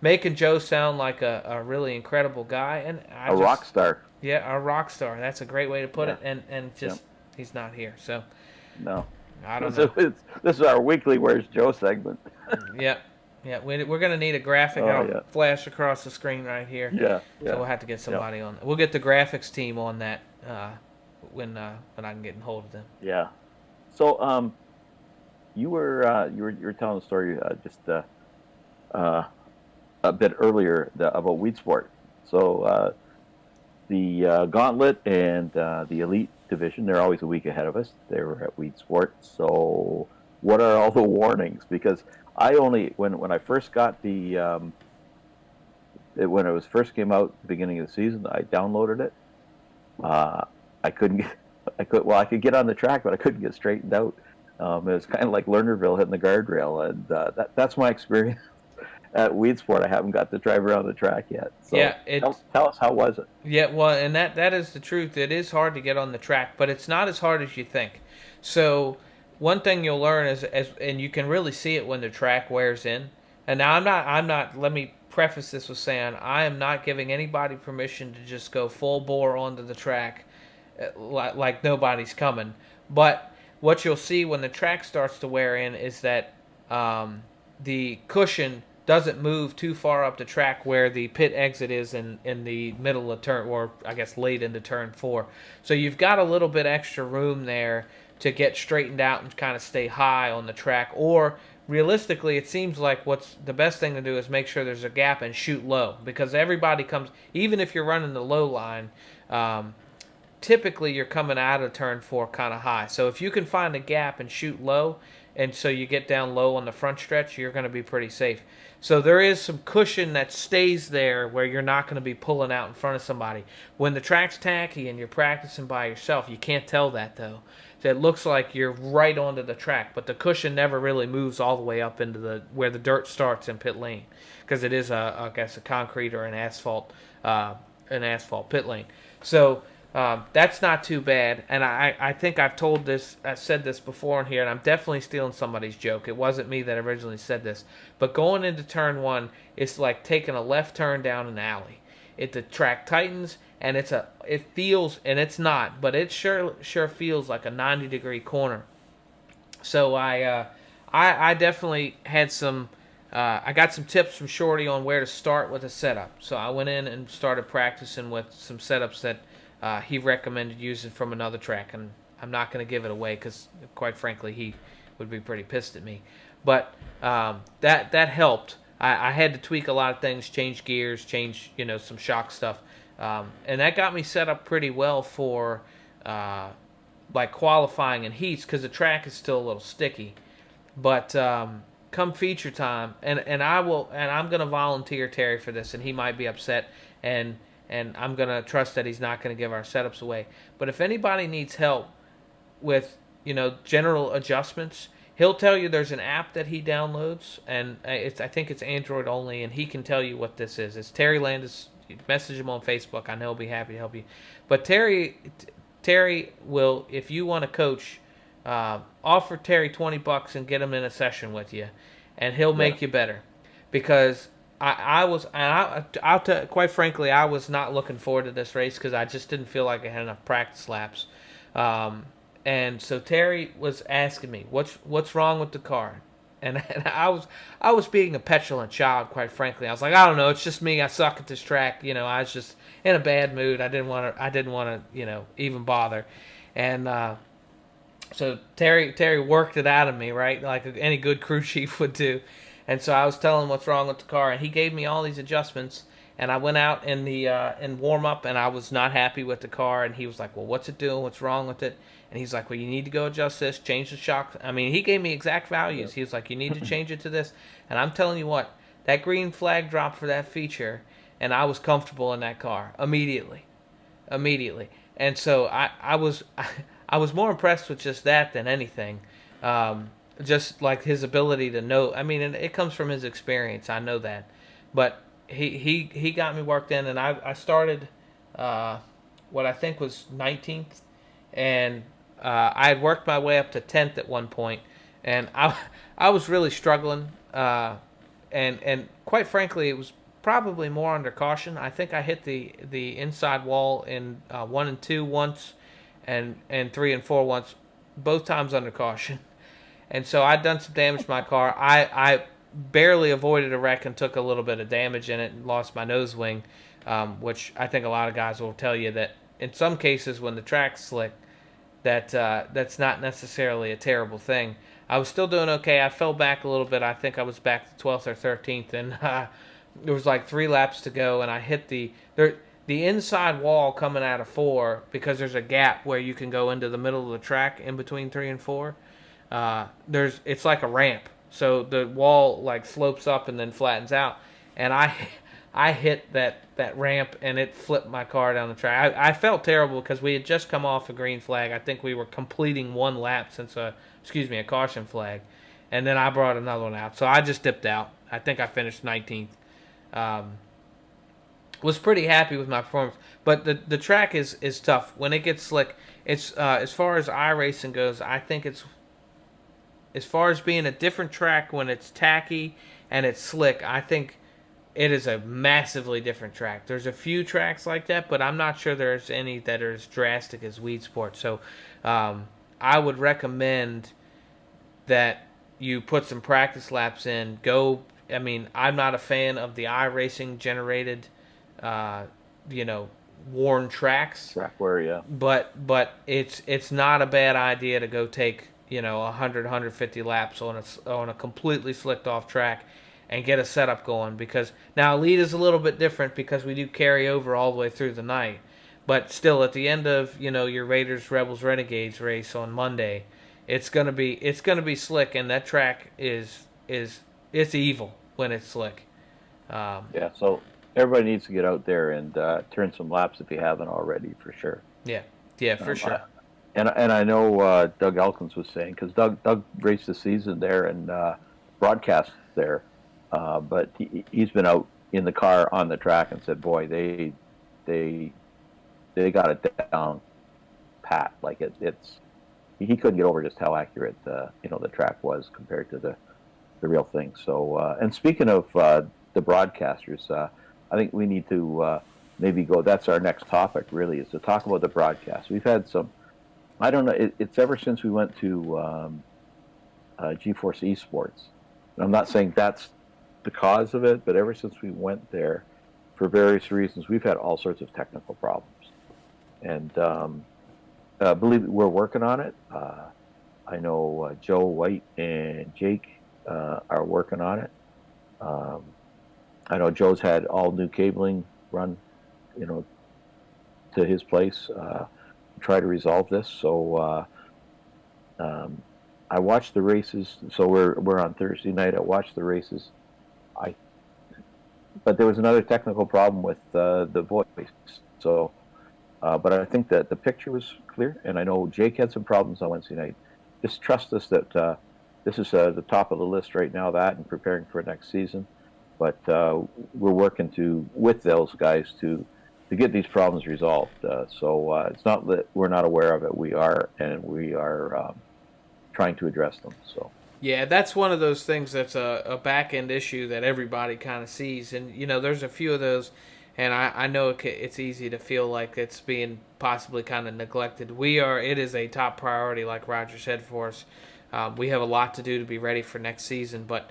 making Joe sound like a really incredible guy and a rock star. Yeah, a rock star. That's a great way to put it. And just he's not here, so no. I don't know. This is our weekly "Where's Joe" segment. Yeah. Yeah, we're going to need a graphic. I'll flash across the screen right here. Yeah. So we'll have to get somebody on. We'll get the graphics team on that when I can get in hold of them. Yeah. So you were telling a story just a bit earlier about weed sport. So the Gauntlet and the Elite division, they're always a week ahead of us. They were at weed sport. So what are all the warnings? Because I only when I first got when it was first came out at the beginning of the season, I downloaded it. I could get on the track, but I couldn't get straightened out. It was kind of like Lernerville hitting the guardrail, and that's my experience at weed sport. I haven't got to drive around the track yet. So tell us, how was it? Yeah, well, and that is the truth. It is hard to get on the track, but it's not as hard as you think. So one thing you'll learn is, and you can really see it when the track wears in. And now I'm not. Let me preface this with saying I am not giving anybody permission to just go full bore onto the track, like nobody's coming. But what you'll see when the track starts to wear in is that the cushion doesn't move too far up the track where the pit exit is in the middle of turn, or I guess late into turn 4. So you've got a little bit extra room there to get straightened out and kind of stay high on the track. Or realistically, it seems like what's the best thing to do is make sure there's a gap and shoot low, because everybody comes, even if you're running the low line, typically you're coming out of turn 4 kind of high. So if you can find a gap and shoot low, and so you get down low on the front stretch, you're going to be pretty safe. So there is some cushion that stays there where you're not going to be pulling out in front of somebody. When the track's tacky and you're practicing by yourself, you can't tell that though. So it looks like you're right onto the track, but the cushion never really moves all the way up into where the dirt starts in pit lane, because it is I guess a concrete or an asphalt pit lane. So that's not too bad, and I think I said this before in here, and I'm definitely stealing somebody's joke. It wasn't me that originally said this, but going into turn 1, it's like taking a left turn down an alley. The track tightens, and it feels, and it's not, but it sure feels like a 90-degree corner. So I definitely had some. I got some tips from Shorty on where to start with a setup. So I went in and started practicing with some setups that he recommended using from another track, and I'm not going to give it away because, quite frankly, he would be pretty pissed at me. But that helped. I had to tweak a lot of things, change gears, change some shock stuff, and that got me set up pretty well for like qualifying and heats, because the track is still a little sticky. But come feature time, and I'm going to volunteer Terry for this, and he might be upset, and I'm going to trust that he's not going to give our setups away. But if anybody needs help with general adjustments, he'll tell you there's an app that he downloads, and I think it's Android only, and he can tell you what this is. It's Terry Landis. Message him on Facebook. I know he'll be happy to help you. But Terry will, if you want to coach, offer Terry $20 and get him in a session with you, and he'll make you better. Because I'll tell, quite frankly, I was not looking forward to this race because I just didn't feel like I had enough practice laps. And so Terry was asking me, what's wrong with the car? And I was being a petulant child, quite frankly. I was like, I don't know, it's just me. I suck at this track. I was just in a bad mood. I didn't want to, even bother. And so Terry worked it out of me, right, like any good crew chief would do. And so I was telling him what's wrong with the car, and he gave me all these adjustments. And I went out in the in warm up, and I was not happy with the car. And he was like, "Well, what's it doing? What's wrong with it?" And he's like, "Well, you need to go adjust this, change the shock." I mean, he gave me exact values. He was like, "You need to change it to this." And I'm telling you what, that green flag dropped for that feature, and I was comfortable in that car immediately. And so I was I was more impressed with just that than anything. Just like his ability to know. I mean, it comes from his experience. I know that, but he got me worked in, and I started what I think was 19th, and I had worked my way up to 10th at one point, and I was really struggling, and quite frankly, it was probably more under caution. I think I hit the inside wall in 1 and 2 once, and 3 and 4 once, both times under caution. And so I'd done some damage to my car. I barely avoided a wreck and took a little bit of damage in it and lost my nose wing, which I think a lot of guys will tell you that in some cases when the track's slick, that's not necessarily a terrible thing. I was still doing okay. I fell back a little bit. I think I was back to 12th or 13th, and there was like 3 laps to go, and I hit the inside wall coming out of 4 because there's a gap where you can go into the middle of the track in between 3 and 4. It's like a ramp, so the wall like slopes up and then flattens out, and I hit that ramp and it flipped my car down the track. I felt terrible because we had just come off a green flag. I think we were completing 1 lap since a caution flag, and then I brought another one out, so I just dipped out. I think I finished 19th. Was pretty happy with my performance, but the track is tough when it gets slick. It's as far as iRacing goes, I think it's, as far as being a different track when it's tacky and it's slick, I think it is a massively different track. There's a few tracks like that, but I'm not sure there's any that are as drastic as Weed Sport. So I would recommend that you put some practice laps in. I mean, I'm not a fan of the iRacing generated, worn tracks. Track wear, yeah. But it's not a bad idea to go take 100, 150 laps on a completely slicked off track and get a setup going, because now Elite is a little bit different because we do carry over all the way through the night, but still at the end of your Raiders, Rebels, Renegades race on Monday, it's gonna be slick, and that track it's evil when it's slick. Yeah, so everybody needs to get out there and turn some laps if you haven't already, for sure. Yeah, for sure. And I know Doug Elkins was saying, because Doug raced the season there and broadcast there, but he's been out in the car on the track and said, boy, they got it down pat. Like he couldn't get over just how accurate the track was compared to the real thing. So and speaking of the broadcasters, I think we need to maybe go. That's our next topic, really, is to talk about the broadcast. We've had some. I don't know. It's ever since we went to GeForce Esports. And I'm not saying that's the cause of it, but ever since we went there, for various reasons, we've had all sorts of technical problems. And believe it, we're working on it. I know Joe White and Jake are working on it. I know Joe's had all new cabling run, to his place. Try to resolve this. So I watched the races. So we're on Thursday night. I watched the races. But there was another technical problem with the voice. So, but I think that the picture was clear, and I know Jake had some problems on Wednesday night. Just trust us that this is the top of the list right now. That and preparing for next season. But we're working with those guys to get these problems resolved. So it's not that we're not aware of it. We are, and we are trying to address them. So yeah, that's one of those things that's a back end issue that everybody kind of sees, and there's a few of those, and I know it's easy to feel like it's being possibly kind of neglected. It is a top priority, like Roger said, for us. We have a lot to do to be ready for next season, but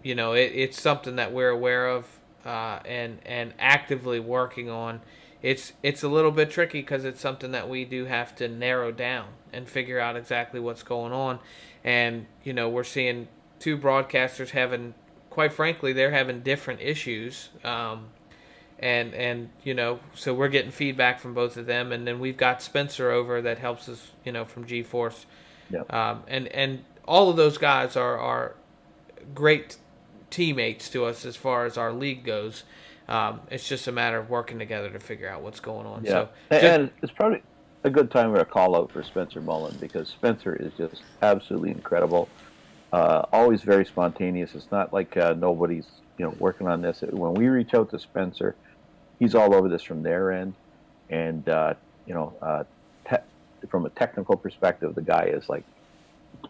it's something that we're aware of. And actively working on. It's a little bit tricky because it's something that we do have to narrow down and figure out exactly what's going on. And we're seeing 2 broadcasters having quite frankly, they're having different issues. And so we're getting feedback from both of them, and then we've got Spencer over that helps us, from G-Force. Yeah. And all of those guys are great teammates to us as far as our league goes. It's just a matter of working together to figure out what's going on. Yeah. So And it's probably a good time to call out for Spencer Mullen, because Spencer is just absolutely incredible. Always very spontaneous. It's not like nobody's working on this. When we reach out to Spencer, he's all over this from their end, and from a technical perspective, the guy is like,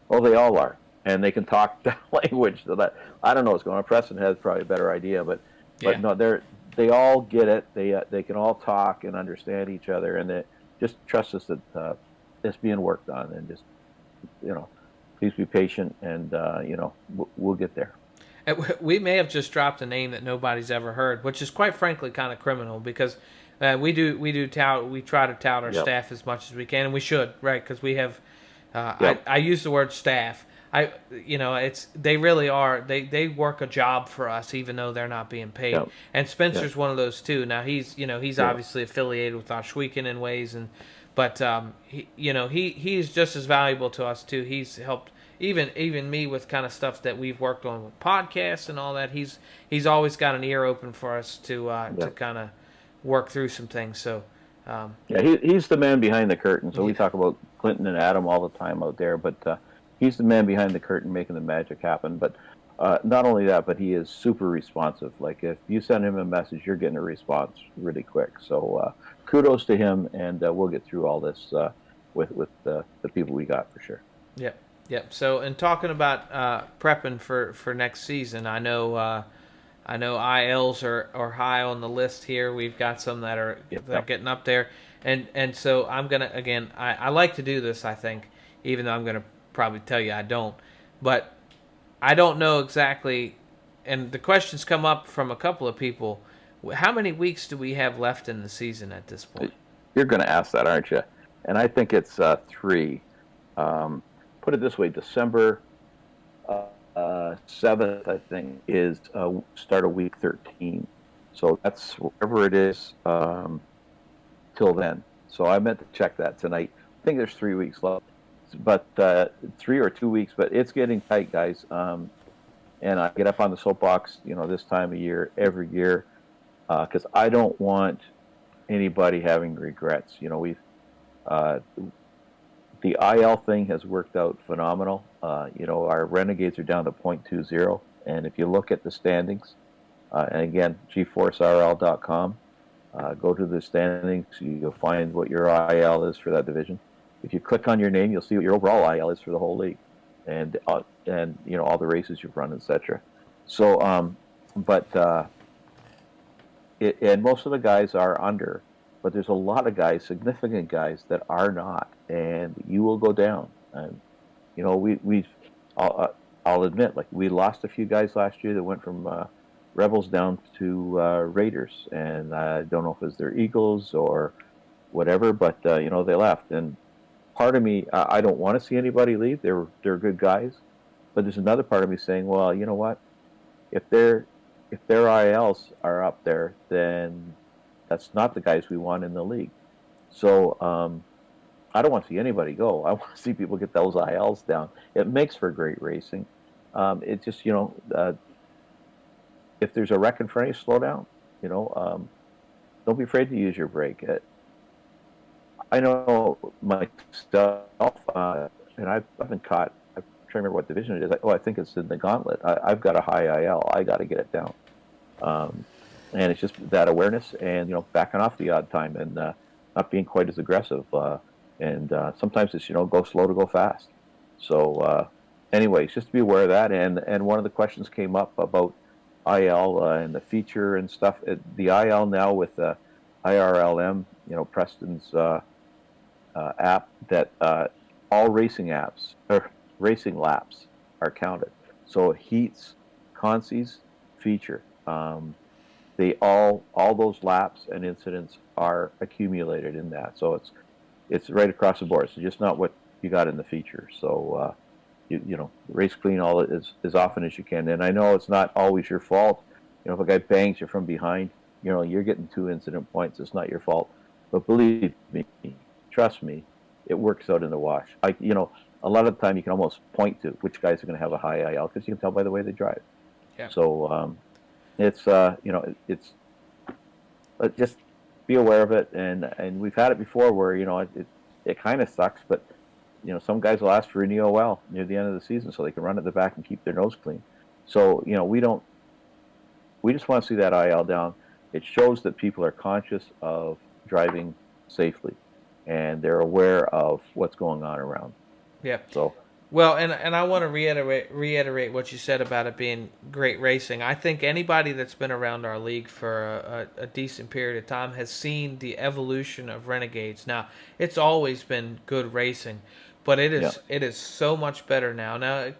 well, they all are, and they can talk that language. So that I don't know what's going on. Preston has probably a better idea, but no, they all get it. They can all talk and understand each other, and they just trust us that it's being worked on, and just please be patient, and we'll get there. We may have just dropped a name that nobody's ever heard, which is quite frankly kind of criminal, because we try to tout our staff as much as we can, and we should, right? Because we have, I use the word staff. They really are. They work a job for us, even though they're not being paid. Yep. And Spencer's one of those too. Now he's obviously affiliated with Oshweekon in ways, but he's just as valuable to us too. He's helped. Even me with kind of stuff that we've worked on with podcasts and all that, he's always got an ear open for us to kind of work through some things. So he's the man behind the curtain. So we talk about Clinton and Adam all the time out there, but he's the man behind the curtain making the magic happen. But not only that, but he is super responsive. Like if you send him a message, you're getting a response really quick. So kudos to him, and we'll get through all this with the people we got for sure. Yep. So, in talking about prepping for next season, I know ILs are high on the list here. We've got some that are getting up there, and so I'm gonna again. I like to do this. I think, even though I'm gonna probably tell you I don't, but I don't know exactly. And the questions come up from a couple of people. How many weeks do we have left in the season at this point? You're gonna ask that, aren't you? And I think it's 3. Put it this way: December 7th, I think, is start of week 13. So that's wherever it is till then. So I meant to check that tonight. I think there's 3 weeks left, but 3 or 2 weeks. But it's getting tight, guys. And I get up on the soapbox, this time of year every year, because I don't want anybody having regrets. We've the IL thing has worked out phenomenal. Our Renegades are down to .20, and if you look at the standings, and again, GForceRL.com, go to the standings, you'll find what your IL is for that division. If you click on your name, you'll see what your overall IL is for the whole league, and all the races you've run, etc. So, and most of the guys are under. But there's a lot of guys, significant guys, that are not, and you will go down. And I'll admit, like we lost a few guys last year that went from Rebels down to Raiders, and I don't know if it was their Eagles or whatever, but they left. And part of me, I don't want to see anybody leave. They're good guys, but there's another part of me saying, well, you know what? If their ILs are up there, then that's not the guys we want in the league. So I don't want to see anybody go. I want to see people get those ILs down. It makes for great racing. It's just, if there's a wreck in front of you, slow down. Don't be afraid to use your brake. I know myself, and I've been caught. I'm trying to remember what division it is. I think it's in the gauntlet. I've got a high IL. I got to get it down. And it's just that awareness and, backing off the odd time and not being quite as aggressive. And sometimes it's, go slow to go fast. So anyways, just to be aware of that. And one of the questions came up about IL and the feature and stuff. The IL now with IRLM, Preston's app, that all racing apps or racing laps are counted. So heats, consies, feature. All those laps and incidents are accumulated in that. So it's right across the board. So just not what you got in the feature. So race clean all as often as you can. And I know it's not always your fault. If a guy bangs you from behind, you're getting 2 incident points. It's not your fault. But believe me, trust me, it works out in the wash. A lot of the time you can almost point to which guys are going to have a high IL because you can tell by the way they drive. Yeah. So it's just be aware of it, and we've had it before where it kind of sucks, but some guys will ask for an EOL near the end of the season so they can run at the back and keep their nose clean. So we just want to see that IL down. It shows that people are conscious of driving safely, and they're aware of what's going on around. Yeah. So. Well, and I want to reiterate what you said about it being great racing. I think anybody that's been around our league for a decent period of time has seen the evolution of Renegades. Now, it's always been good racing, but it is so much better now. Now,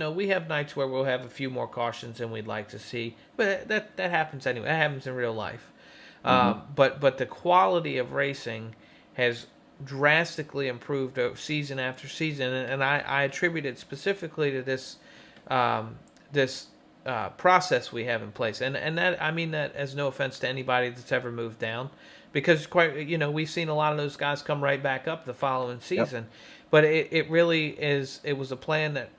we have nights where we'll have a few more cautions than we'd like to see, but that happens anyway. That happens in real life. But the quality of racing has drastically improved season after season, and I attribute it specifically to this process we have in place, and that I mean that as no offense to anybody that's ever moved down, because we've seen a lot of those guys come right back up the following season. But it really is. It was a plan that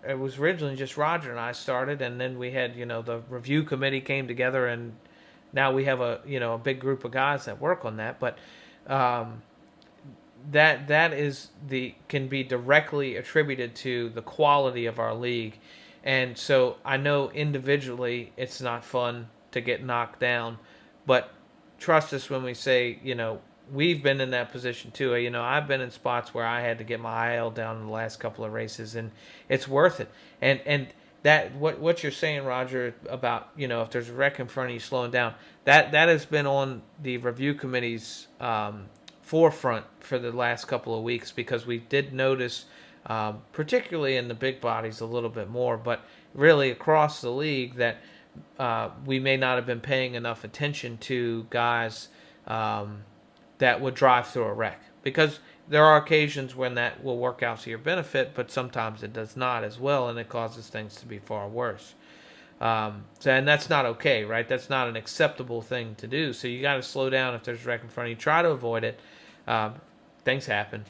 it was originally just Roger and I started, and then we had the review committee came together, and now we have a big group of guys that work on that. But that can be directly attributed to the quality of our league, and so I know individually it's not fun to get knocked down, but trust us when we say we've been in that position too. I've been in spots where I had to get my IL down in the last couple of races, and it's worth it. And that what you're saying, Roger, about if there's a wreck in front of you slowing down, that has been on the review committee's forefront for the last couple of weeks, because we did notice, particularly in the big bodies a little bit more, but really across the league, that we may not have been paying enough attention to guys that would drive through a wreck, because there are occasions when that will work out to your benefit, but sometimes it does not as well, and it causes things to be far worse. And that's not okay, right? That's not an acceptable thing to do. So you got to slow down if there's a wreck in front of you. Try to avoid it. Things happen.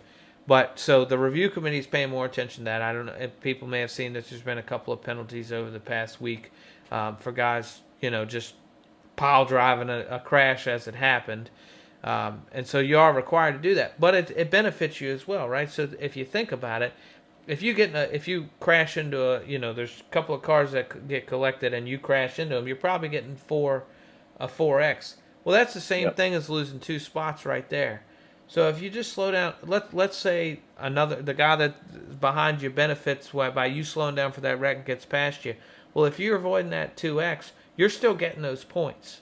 But so the review committee is paying more attention to that. I don't know if people may have seen that there's been a couple of penalties over the past week for guys, just pile driving a crash as it happened. And so you are required to do that. But it benefits you as well, right? So if you think about it, if you crash into there's a couple of cars that get collected and you crash into them, you're probably getting a 4X. Well, that's the same thing as losing 2 spots right there. So if you just slow down, let's say the guy that's behind you benefits by you slowing down for that wreck and gets past you. Well, if you're avoiding that 2X, you're still getting those points.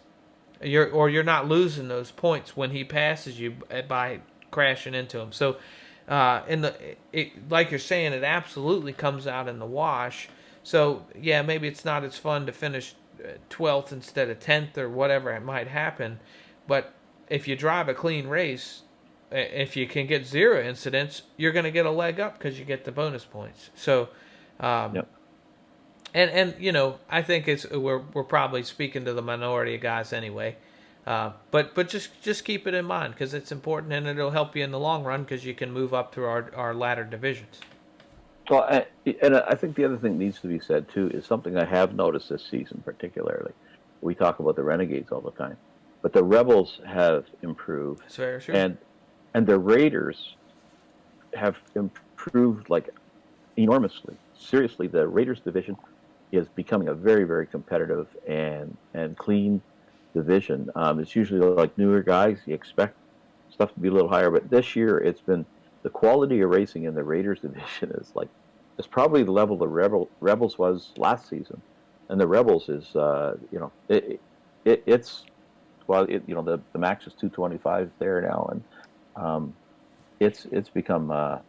You're not losing those points when he passes you by crashing into him. So like you're saying, it absolutely comes out in the wash. So yeah, maybe it's not as fun to finish 12th instead of 10th or whatever it might happen, but if you drive a clean race, if you can get 0 incidents, you're going to get a leg up because you get the bonus points. So and I think we're probably speaking to the minority of guys anyway. But just keep it in mind, because it's important, and it'll help you in the long run, because you can move up through our ladder divisions. Well, and I think the other thing that needs to be said too is something I have noticed this season particularly. We talk about the Renegades all the time, but the Rebels have improved. That's very true. And the Raiders have improved enormously. Seriously, the Raiders division is becoming a very, very competitive and clean division. It's usually newer guys. You expect stuff to be a little higher, but this year it's been the quality of racing in the Raiders division is it's probably the level the Rebels was last season, and the Rebels is the max is 225 there now, and it's become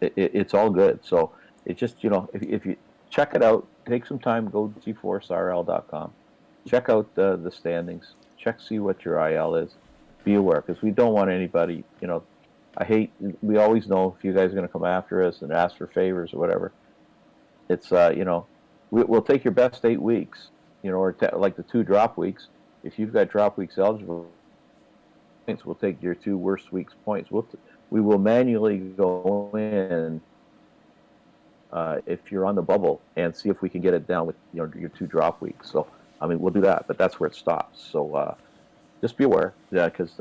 it's all good. So it just if you check it out, take some time, go to GFRL.com. Check out the standings. See what your IL is. Be aware, because we don't want anybody, we always know if you guys are going to come after us and ask for favors or whatever. it's we'll take your best 8 weeks, or like the 2 drop weeks. If you've got drop weeks eligible points, we'll take your 2 worst weeks points. We will manually go in if you're on the bubble and see if we can get it down with your 2 drop weeks. So I mean, we'll do that, but that's where it stops. So just be aware, because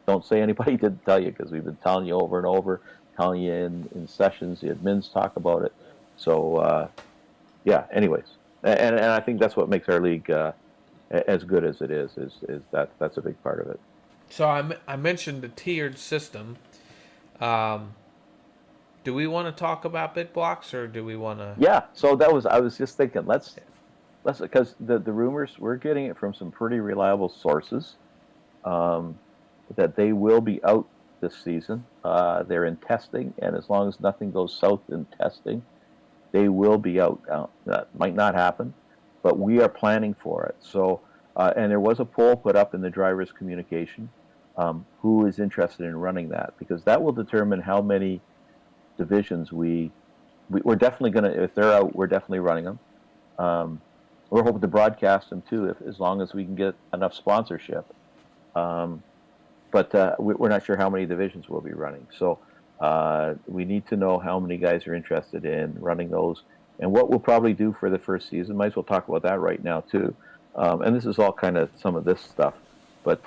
don't say anybody didn't tell you, because we've been telling you over and over, telling you in sessions. The admins talk about it. So yeah. Anyways, and I think that's what makes our league as good as it is that's a big part of it. So I mentioned the tiered system. Do we want to talk about big blocks, or do we want to? Yeah. So I was just thinking, let's because the rumors, we're getting it from some pretty reliable sources, that they will be out this season. They're in testing, and as long as nothing goes south in testing, they will be out. That might not happen, but we are planning for it. So, and there was a poll put up in the drivers' communication, who is interested in running that, because that will determine how many divisions we're definitely going to, if they're out, we're definitely running them. We're hoping to broadcast them too, as long as we can get enough sponsorship. But we're not sure how many divisions we'll be running. So we need to know how many guys are interested in running those, and what we'll probably do for the first season. Might as well talk about that right now too. And this is all kind of some of this stuff. But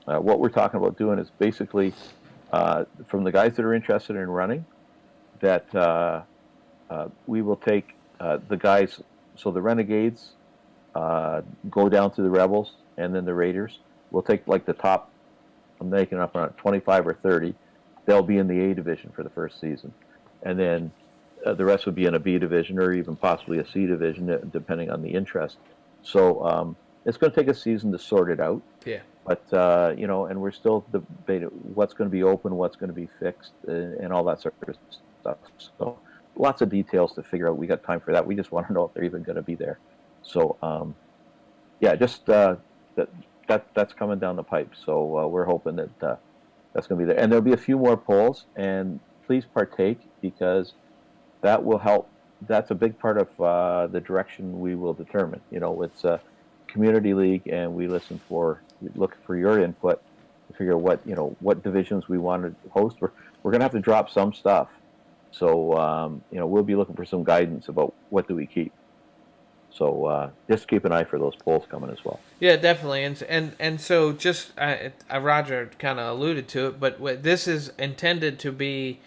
what we're talking about doing is basically, from the guys that are interested in running, that we will take the guys. So the Renegades go down to the Rebels, and then the Raiders. We'll take like the top, I'm making up around 25 or 30. They'll be in the A division for the first season. And then the rest would be in a B division, or even possibly a C division, depending on the interest. So it's going to take a season to sort it out. Yeah. But, and we're still debating what's going to be open, what's going to be fixed, and all that sort of stuff. So lots of details to figure out. We got time for that. We just want to know if they're even going to be there. So, yeah, just that's coming down the pipe. So we're hoping that that's going to be there. And there'll be a few more polls, and please partake, because that will help. That's a big part of the direction we will determine. It's a community league, and we look for your input to figure out what divisions we want to host. We're going to have to drop some stuff. So, we'll be looking for some guidance about what do we keep. So just keep an eye for those polls coming as well. Yeah, definitely. And so just Roger kind of alluded to it, but this is intended to be,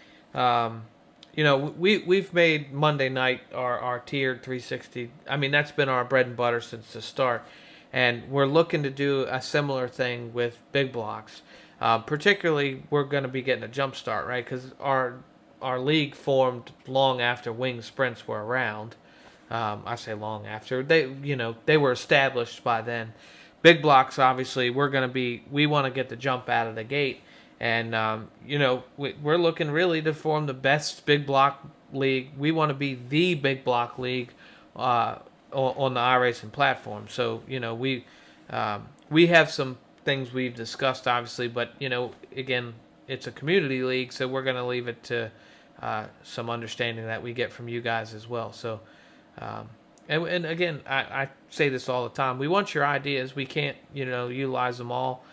we've made Monday night our tiered 360. I mean, that's been our bread and butter since the start. And we're looking to do a similar thing with big blocks. Particularly, we're going to be getting a jump start, right? Because our league formed long after wing sprints were around. I say long after. They were established by then. Big blocks, obviously, we want to get the jump out of the gate. And, we're looking really to form the best big block league. We want to be the big block league on the iRacing platform. So, we have some things we've discussed, obviously, but, again, it's a community league, so we're going to leave it to some understanding that we get from you guys as well. So, and again, I say this all the time. We want your ideas. We can't, utilize them all,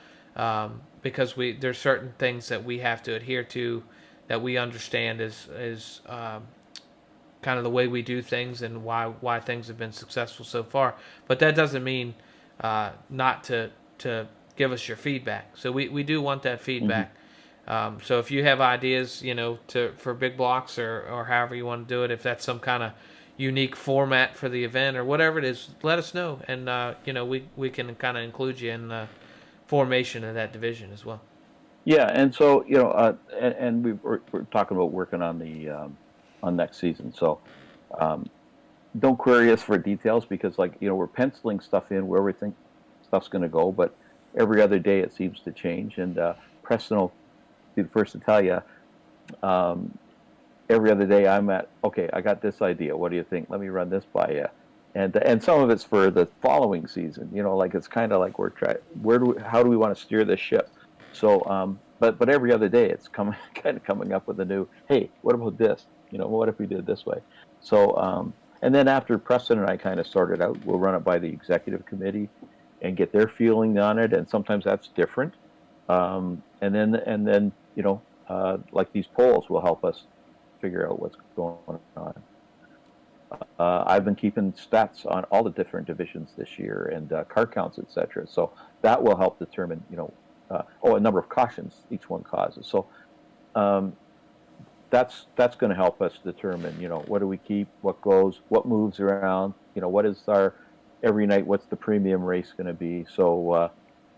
because there's certain things that we have to adhere to that we understand is kind of the way we do things and why things have been successful so far. But that doesn't mean not to give us your feedback. So we do want that feedback. Mm-hmm. So if you have ideas, for big blocks or however you want to do it, if that's some kind of unique format for the event or whatever it is, let us know, and we can kind of include you in the formation of that division as well. Yeah, and so and we're talking about working on the on next season. So don't query us for details, because we're penciling stuff in where we think stuff's going to go, but every other day it seems to change. And Preston will be the first to tell you. Every other day I'm okay, I got this idea. What do you think? Let me run this by you. And some of it's for the following season. It's kind of like how do we want to steer this ship? So, but every other day it's coming up with a new, hey, what about this? What if we did it this way? So, and then after Preston and I kind of sort it out, we'll run it by the executive committee and get their feeling on it. And sometimes that's different. And then like these polls will help us figure out what's going on. I've been keeping stats on all the different divisions this year and car counts, etc. So that will help determine, a number of cautions each one causes. So that's going to help us determine, what do we keep, what goes, what moves around, what is our every night, what's the premium race going to be. So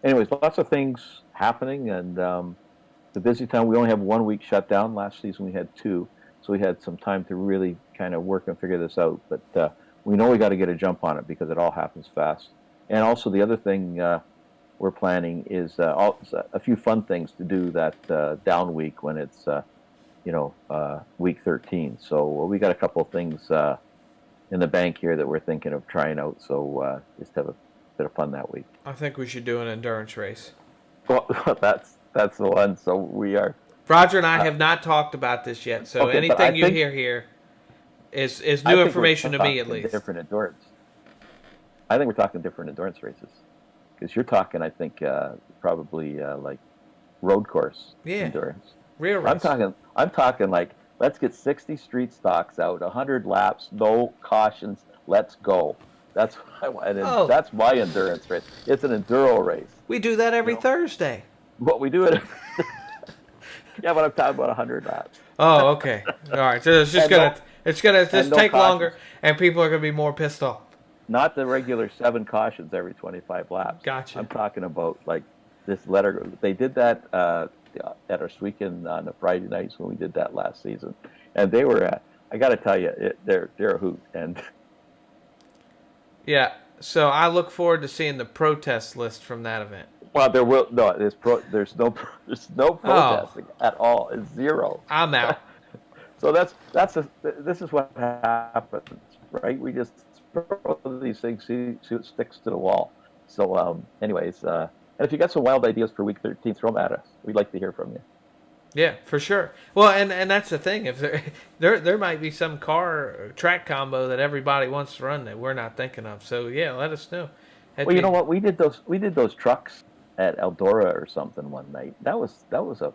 anyways, lots of things happening, and the busy time, we only have 1 week shut down. Last season we had 2. So we had some time to really kind of work and figure this out. But we know we got to get a jump on it because it all happens fast. And also the other thing we're planning is a few fun things to do that down week when it's, week 13. So we got a couple of things in the bank here that we're thinking of trying out. So just have a bit of fun that week. I think we should do an endurance race. Well, that's the one. So we are. Roger and I have not talked about this yet, so okay, anything you hear here is new information to me, at least. Different endurance. I think we're talking different endurance races, because you're talking, I think, probably like road course endurance. Real race. I'm talking like, let's get 60 street stocks out, 100 laps, no cautions, let's go. That's what I want. That's my endurance race. It's an enduro race. We do that every Thursday. But we do it. Yeah, but I'm talking about 100 laps. Oh, okay. All right. So it's just gonna take longer, and people are gonna be more pissed off. Not the regular 7 cautions every 25 laps. Gotcha. I'm talking about like this letter. They did that at our weekend on the Friday nights when we did that last season, and they were. I got to tell you, they're a hoot. And yeah. So I look forward to seeing the protest list from that event. Well, there's no protesting at all. It's zero. I'm out. So this is what happens, right? We just throw these things, see what sticks to the wall. So, anyways, and if you got some wild ideas for week 13, throw them at us. We'd like to hear from you. Yeah, for sure. Well, and that's the thing. If there might be some car track combo that everybody wants to run that we're not thinking of. So yeah, let us know. Well, you know what? We did those trucks at Eldora or something one night. That was a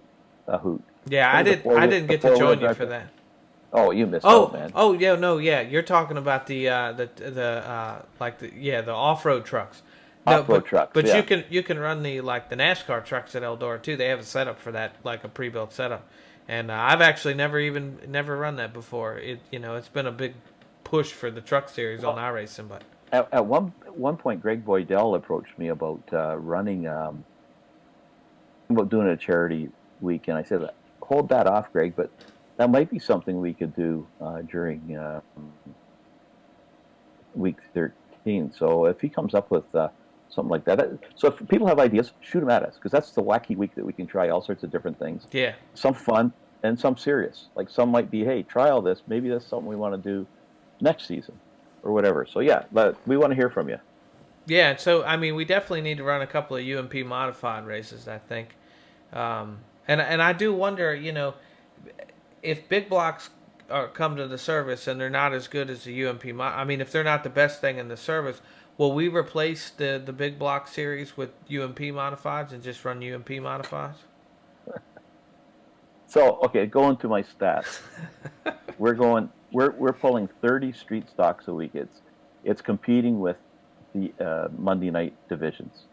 hoot. Yeah, I didn't get to join you for that. Oh, you missed out, man. Oh, yeah, no, yeah. You're talking about the off-road trucks. Off-road trucks. But you can run the NASCAR trucks at Eldora too. They have a setup for that, like a pre-built setup. And I've actually never run that before. It's been a big push for the truck series on iRacing, but at one point, Greg Boydell approached me about running, about doing a charity week, and I said, "Hold that off, Greg, but that might be something we could do during week 13." So if he comes up with something like that, so if people have ideas, shoot them at us, because that's the wacky week that we can try all sorts of different things. Yeah, some fun and some serious. Like some might be, hey, try all this. Maybe that's something we want to do next season. Or whatever. So yeah, but we want to hear from you. Yeah, so I mean, we definitely need to run a couple of UMP modified races, I think. And I do wonder, if big blocks come to the service and they're not as good as the UMP. I mean, if they're not the best thing in the service, will we replace the big block series with UMP modifieds and just run UMP modifieds? So okay, going to my stats, We're pulling 30 street stocks a week. It's competing with the Monday night divisions.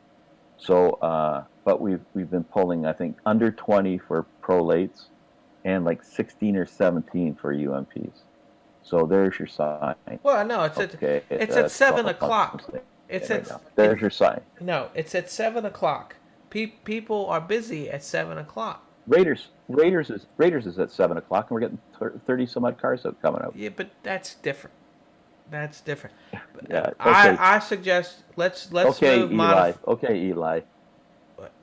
So, but we've been pulling, I think, under 20 for pro lates, and like 16 or 17 for UMPs. So there's your sign. Well, no, it's at 7 o'clock. There's your sign. No, it's at 7 o'clock. People are busy at 7 o'clock. Raiders is at 7 o'clock, and we're getting 30 some odd cars coming out. Yeah, but that's different. Yeah. Okay. I suggest let's okay, move. Eli. Okay, Eli.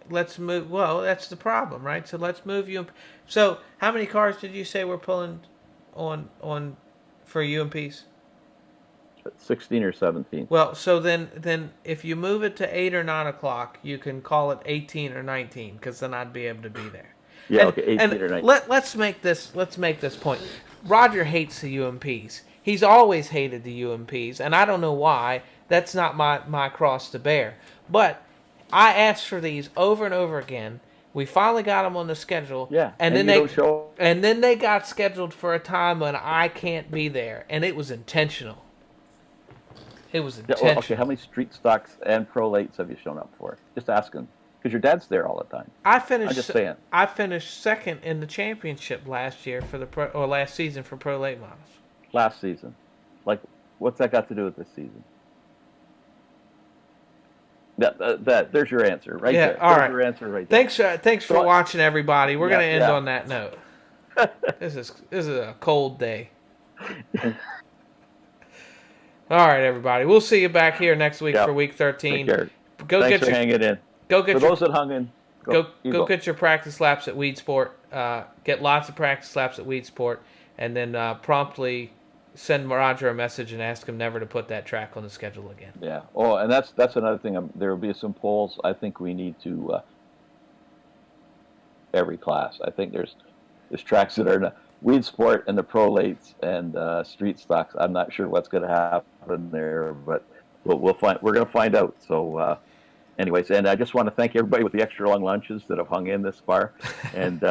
Let's move. Well, that's the problem, right? So let's move you. So how many cars did you say we're pulling on for UMPs? 16 or 17. Well, so then if you move it to 8 or 9 o'clock, you can call it 18 or 19, because then I'd be able to be there. Yeah, okay, 18 or 19. Let's make this point. Roger hates the UMPs. He's always hated the UMPs, and I don't know why. That's not my cross to bear. But I asked for these over and over again. We finally got them on the schedule. Yeah, and then they got scheduled for a time when I can't be there, and it was intentional. It was intentional. Well, okay, how many street stocks and pro lates have you shown up for? Just asking, because your dad's there all the time. I'm just saying. I finished second in the championship last year last season for pro late models. Last season, like, what's that got to do with this season? There's your answer right there. All right. Your answer right there. Thanks for watching, everybody. We're gonna end on that note. This is a cold day. All right, everybody. We'll see you back here next week for week 13. Thanks for hanging in. Those that hung in, go get your practice laps at Weed Sport. Get lots of practice laps at Weed Sport, and then promptly send Roger a message and ask him never to put that track on the schedule again. Yeah. Oh, and that's another thing. There will be some polls. I think we need to every class. I think there's tracks that are Weed Sport and the pro lates and street stocks. I'm not sure what's going to happen there, but we'll find. We're going to find out. So, anyways, and I just want to thank everybody with the extra long lunches that have hung in this far, and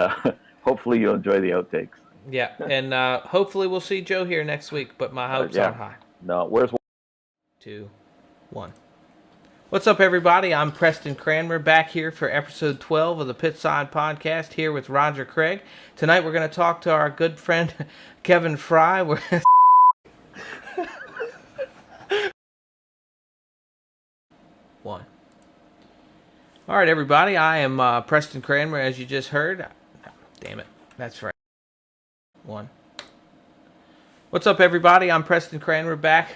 hopefully you'll enjoy the outtakes. Yeah, and hopefully we'll see Joe here next week, but my hopes aren't high. No, where's 2, 1. What's up, everybody? I'm Preston Cranmer, back here for episode 12 of the Pitside podcast, here with Roger Craig. Tonight we're going to talk to our good friend Kevin Fry. One. All right, everybody. I am Preston Cranmer, as you just heard. Damn it. That's right. 1. What's up, everybody? I'm Preston Cranmer, back.